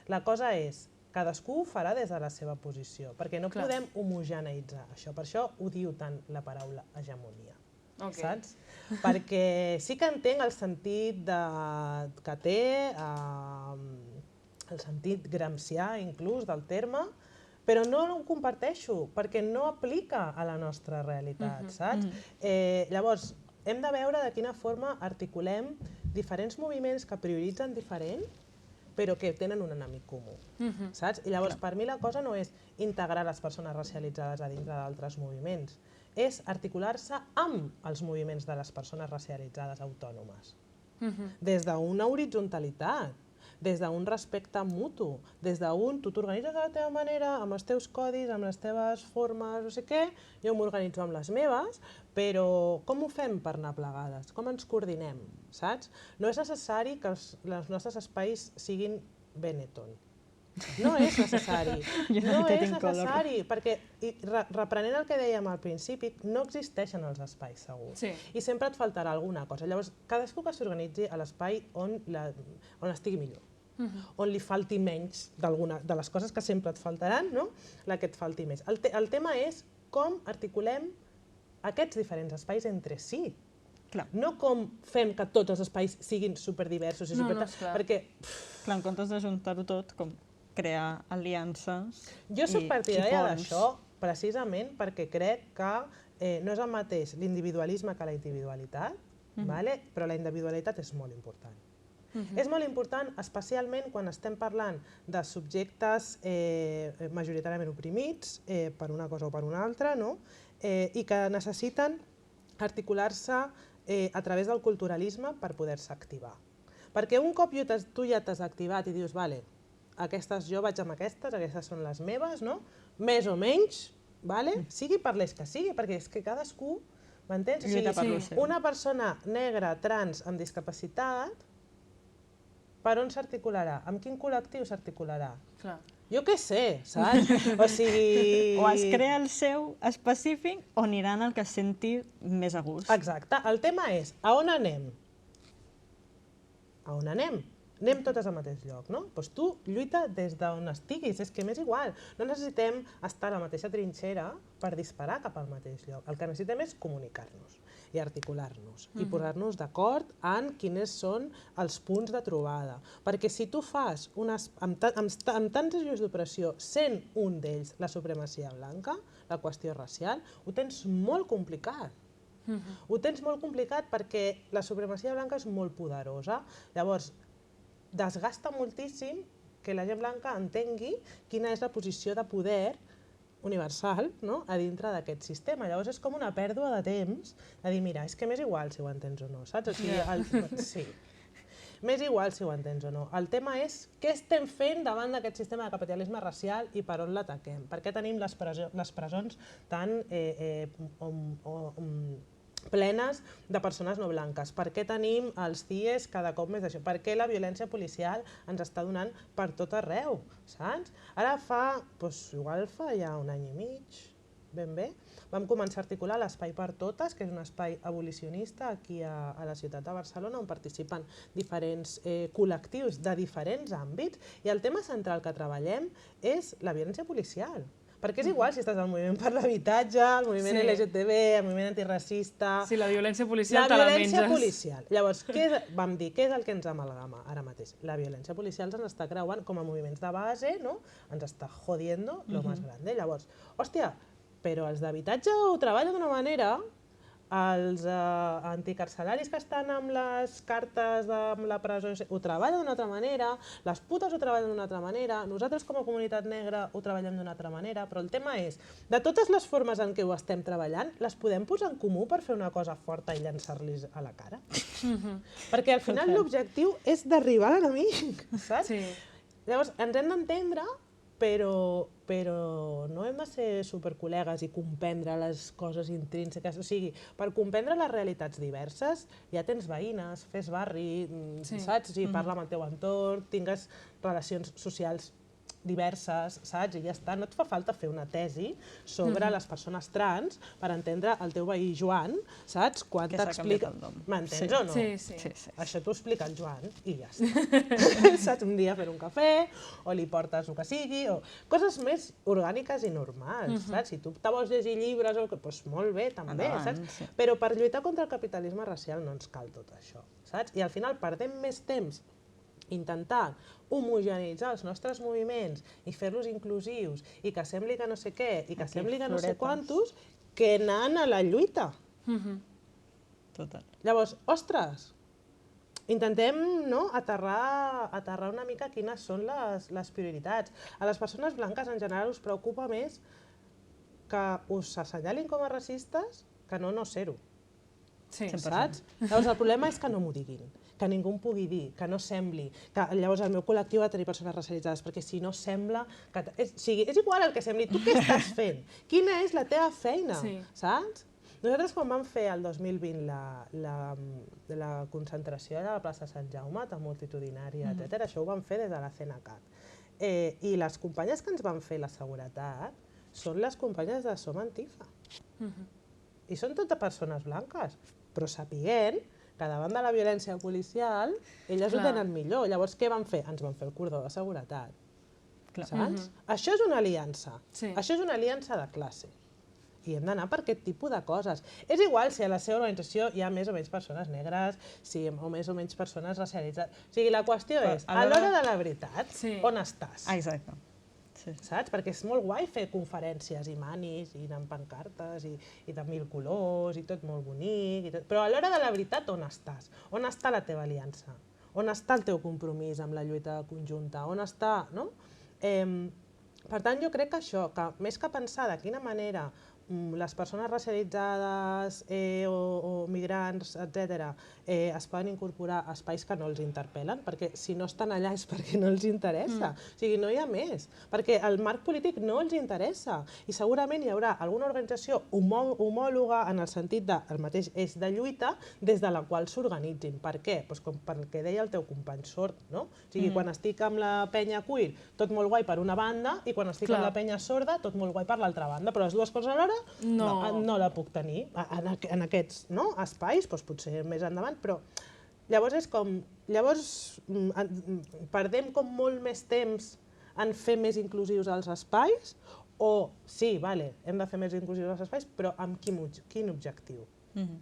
La cosa és, cadascú ho farà des de la seva posició, perquè no podem homogeneïtzar això. Per això odio tant la paraula hegemonia. Saps? Perquè sí que entenc el sentit que té, el sentit gramscià inclús del terme, però no ho comparteixo, perquè no aplica a la nostra realitat, saps? Llavors, hem de veure de quina forma articulem diferents moviments que prioritzen diferent, però que tenen un enemic comú, saps? I llavors, per mi la cosa no és integrar les persones racialitzades a dintre d'altres moviments, és articular-se amb els moviments de les persones racialitzades autònomes, des d'una horitzontalitat, des d'un respecte mutu, des d'un tu t'organitzes de la teva manera, amb els teus codis, amb les teves formes, no sé què, jo m'organitzo amb les meves, però com ho fem per anar plegades? Com ens coordinem, saps? No és necessari que els nostres espais siguin Benetton. No és necessari, no és necessari, perquè reprenent el que dèiem al principi, no existeixen els espais segurs i sempre et faltarà alguna cosa. Llavors, cadascú que s'organitzi a l'espai on estigui millor, on li falti menys de les coses que sempre et faltaran, la que et falti més. El tema és com articulem aquests diferents espais entre si. No com fem que tots els espais siguin superdiversos i perquè... Clar, en comptes d'ajuntar-ho tot, com crear aliances. Jo soc partidària d'això precisament perquè crec que no és el mateix l'individualisme que la individualitat, però la individualitat és molt important. És molt important especialment quan estem parlant de subjectes majoritàriament oprimits per una cosa o per una altra i que necessiten articular-se a través del culturalisme per poder-se activar. Perquè un cop tu ja t'has activat i dius, vale, jo vaig amb aquestes són les meves, més o menys, sigui per les que sigui, perquè és que cadascú, m'entens? Una persona negra, trans, amb discapacitat, per on s'articularà? Amb quin col·lectiu s'articularà? Jo què sé, saps? O sigui... O es crea el seu específic o aniran al que es senti més a gust. Exacte. El tema és, a on anem? A on anem? Anem totes al mateix lloc, no? Doncs tu lluita des d'on estiguis, és que m'és igual. No necessitem estar a la mateixa trinxera per disparar cap al mateix lloc. El que necessitem és comunicar-nos i articular-nos i posar-nos d'acord en quins són els punts de trobada. Perquè si tu fas, amb tants eixos d'opressió, sent un d'ells la supremacia blanca, la qüestió racial, ho tens molt complicat. Ho tens molt complicat perquè la supremacia blanca és molt poderosa. Llavors, desgasta moltíssim que la gent blanca entengui quina és la posició de poder universal a dintre d'aquest sistema. Llavors és com una pèrdua de temps de dir, mira, és que m'és igual si ho entens o no, saps? Sí. M'és igual si ho entens o no. El tema és què estem fent davant d'aquest sistema de capitalisme racial i per on l'ataquem. Per què tenim les presons tan plenes de persones no blanques? Per què tenim els CIEs cada cop més d'això? Per què la violència policial ens està donant per tot arreu, saps? Ara igual fa ja un any i mig, ben bé, vam començar a articular l'Espai per Totes, que és un espai abolicionista aquí a la ciutat de Barcelona, on participen diferents col·lectius de diferents àmbits, i el tema central que treballem és la violència policial. Perquè és igual si estàs al moviment per l'habitatge, al moviment LGTB, al moviment antiracista... Sí, la violència policial te la menges. La violència policial. Llavors, vam dir, què és el que ens amalgama ara mateix? La violència policial ens està creuant com a moviments de base, no? Ens està jodiendo lo más grande. Llavors, hòstia, però els d'habitatge ho treballen d'una manera, els anticarcelaris que estan amb les cartes de la presó ho treballen d'una altra manera, les putes ho treballen d'una altra manera, nosaltres com a comunitat negra ho treballem d'una altra manera, però el tema és, de totes les formes en què ho estem treballant, les podem posar en comú per fer una cosa forta i llançar-los a la cara? Perquè al final l'objectiu és derribar l'enemic, saps? Llavors, ens hem d'entendre, però no hem de ser supercol·legues i comprendre les coses intrínseques. O sigui, per comprendre les realitats diverses ja tens veïnes, fes barri, saps? I parla amb el teu entorn, tingues relacions socials diverses, saps? I ja està, no et fa falta fer una tesi sobre les persones trans per entendre el teu veí Joan, saps? Quan t'explica... M'entens o no? Sí. Això t'ho explica el Joan i ja està. Saps? Un dia fer un cafè, o li portes el que sigui, o coses més orgàniques i normals, saps? Si tu te vols llegir llibres, doncs molt bé, també, saps? Però per lluitar contra el capitalisme racial no ens cal tot això, saps? I al final perdem més temps intentar homogeneïtzar els nostres moviments i fer-los inclusius i que sembli que no sé què i que sembli que no sé quantos que anant a la lluita. Total. Llavors, ostres, intentem aterrar una mica quines són les prioritats. A les persones blanques en general us preocupa més que us assenyalin com a racistes que no ser-ho. Saps? Llavors el problema és que no m'ho diguin, que ningú em pugui dir, que no sembli, que llavors el meu col·lectiu ha de tenir persones racialitzades, perquè si no sembla... És igual el que sembli, tu què estàs fent? Quina és la teva feina? Saps? Nosaltres quan vam fer el 2020 la concentració de la plaça Sant Jaume, tan multitudinària, etc., això ho vam fer des de la CNCAT. I les companyes que ens van fer la seguretat són les companyes de Som Antifa. I són totes persones blanques, però sapiguent que davant de la violència policial elles ho tenen millor. Llavors, què van fer? Ens van fer el cordó de seguretat. Saps? Això és una aliança. Això és una aliança de classe. I hem d'anar per aquest tipus de coses. És igual si a la seva organització hi ha més o menys persones negres, o més o menys persones racialitzades. O sigui, la qüestió és, a l'hora de la veritat, on estàs? Exacte. Saps? Perquè és molt guai fer conferències i manis i anar amb pancartes i de 1000 colors i tot molt bonic, però a l'hora de la veritat on estàs? On està la teva aliança? On està el teu compromís amb la lluita conjunta? On està, no? Per tant, jo crec que això, que més que pensar de quina manera les persones racialitzades o migrants, etc., es poden incorporar a espais que no els interpel·len, perquè si no estan allà és perquè no els interessa. O sigui, no hi ha més, perquè el marc polític no els interessa i segurament hi haurà alguna organització homòloga en el sentit del mateix eix de lluita des de la qual s'organitzin. Per què? Doncs com pel que deia el teu company sord, no? O sigui, quan estic amb la penya queer, tot molt guai per una banda, i quan estic amb la penya sorda, tot molt guai per l'altra banda, però les dues coses alhora no la puc tenir en aquests espais, potser més endavant, però llavors és com... Llavors perdem com molt més temps en fer més inclusius els espais o sí, hem de fer més inclusius els espais, però amb quin objectiu?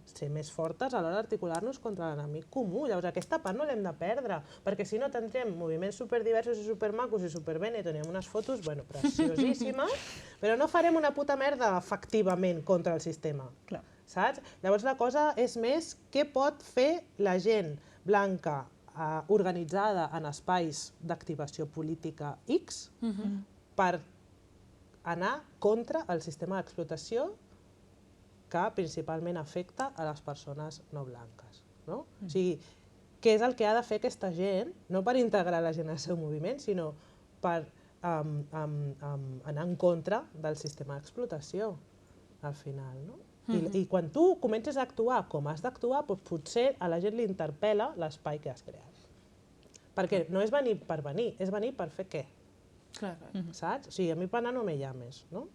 Ser més fortes a l'hora d'articular-nos contra l'enemic comú. Llavors aquesta part no l'hem de perdre, perquè si no tindrem moviments superdiversos i supermacos i superbene, tenim unes fotos preciosíssimes, però no farem una puta merda efectivament contra el sistema. Saps? Llavors la cosa és més què pot fer la gent blanca organitzada en espais d'activació política X per anar contra el sistema d'explotació que principalment afecta a les persones no blanques. O sigui, què és el que ha de fer aquesta gent, no per integrar la gent al seu moviment, sinó per anar en contra del sistema d'explotació, al final, no? I quan tu comences a actuar com has d'actuar, potser a la gent li interpel·la l'espai que has creat. Perquè no és venir per venir, és venir per fer què? Clar. Saps? O sigui, a mi per anar no me llames, no?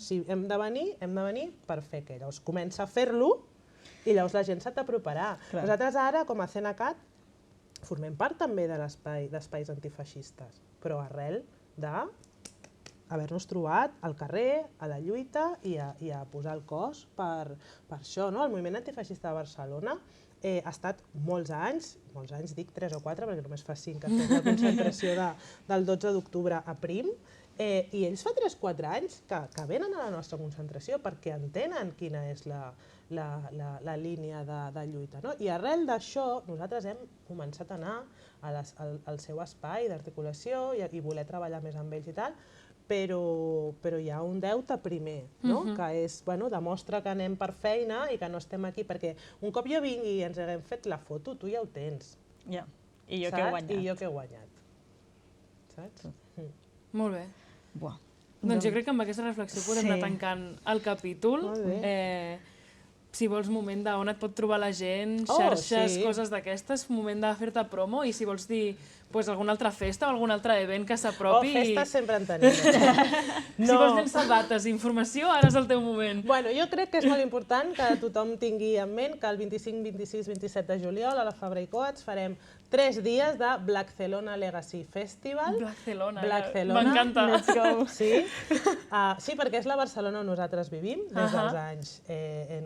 Si hem de venir per fer què? Llavors comença a fer-lo i llavors la gent s'ha d'aproparà. Nosaltres ara, com a CNCAT, formem part també de l'espai d'espais antifeixistes, però arrel d'haver-nos trobat al carrer, a la lluita i a posar el cos per això. El moviment antifeixista de Barcelona ha estat molts anys, dic 3 o 4, perquè només fa 5 que fem la concentració del 12 d'octubre a Prim, i ells fa 3-4 anys que venen a la nostra concentració perquè entenen quina és la línia de lluita. I arrel d'això nosaltres hem començat a anar al seu espai d'articulació i voler treballar més amb ells i tal, però hi ha un deute primer, que és, demostra que anem per feina i que no estem aquí, perquè un cop jo vingui i ens haguem fet la foto, tu ja ho tens. Ja, i jo que he guanyat. I jo que he guanyat. Saps? Molt bé. Buah. Doncs jo crec que amb aquesta reflexió podem anar tancant el capítol. Molt bé. Si vols moment d'on et pot trobar la gent, xarxes, sí. coses d'aquestes, moment de fer-te promo, i si vols dir alguna altra festa o algun altre event que s'apropi... Festes sempre en tenim. Si vols llançar dates i informació, ara és el teu moment. Bueno, jo crec que és molt important que tothom tingui en ment que el 25, 26, 27 de juliol a la Fabra i Coats farem 3 dies de Blackcelona Legacy Festival. Blackcelona. M'encanta. Let's go. Sí, perquè és la Barcelona on nosaltres vivim, des dels anys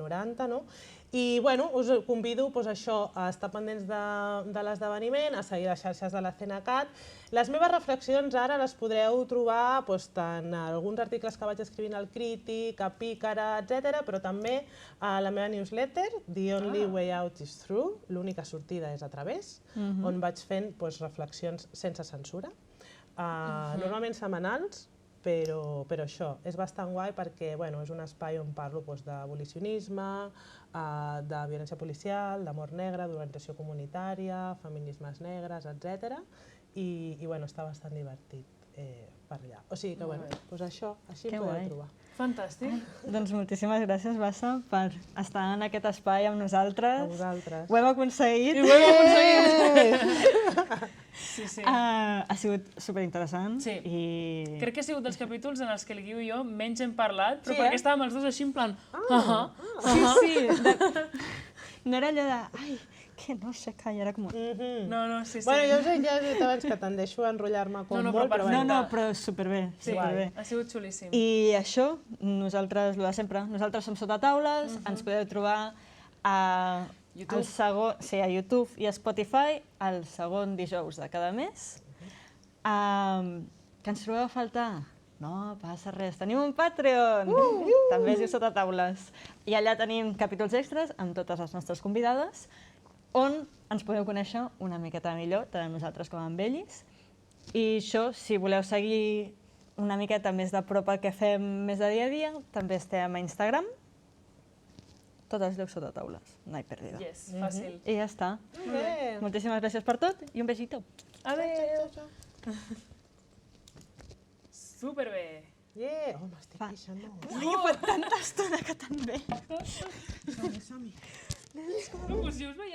90, no? I, bueno, us convido a estar pendents de l'esdeveniment, a seguir les xarxes de la CNCAT. Les meves reflexions ara les podreu trobar tant en alguns articles que vaig escrivint al Crític, a Pícara, etc., però també a la meva newsletter, The Only Way Out is Through, l'única sortida és a través, on vaig fent reflexions sense censura, normalment setmanals, però això és bastant guai perquè és un espai on parlo d'abolicionisme, de violència policial, d'amor negre, d'organització comunitària, feminismes negres, etc. I està bastant divertit per allà. O sigui que això, així em podeu trobar. Fantàstic. Doncs moltíssimes gràcies, Bassa, per estar en aquest espai amb nosaltres. A vosaltres. Ho hem aconseguit. I ho hem aconseguit! Sí. Ha sigut superinteressant. Sí. I... Crec que ha sigut dels capítols en els que el Guiu i jo menys hem parlat, però perquè estàvem els dos així en plan... Sí. No era allò de... Ai, que no sé què, era com... No, sí. Bueno, jo ja he dit abans que tendeixo a enrotllar-me com molt, però... No, però superbé, superbé. Ha sigut xulíssim. I això, nosaltres, el de sempre, nosaltres som Sota Taules, ens podeu trobar a YouTube i a Spotify el segon dijous de cada mes. Que ens trobeu a faltar? No passa res, tenim un Patreon, també es diu Sota Taules. I allà tenim capítols extras amb totes les nostres convidades, on ens podeu conèixer una miqueta millor, tant a nosaltres com a ells. I això, si voleu seguir una miqueta més de prop el que fem més de dia a dia, també estem a Instagram. Tot es diu Sota Taules, no hi perdida. Yes, fàcil. I ja està. Moltíssimes gràcies per tot i un besito. Adéu. Superbé. M'estic queixant molt. Fa tanta estona que tan bé. Som-hi. No, doncs jo us veia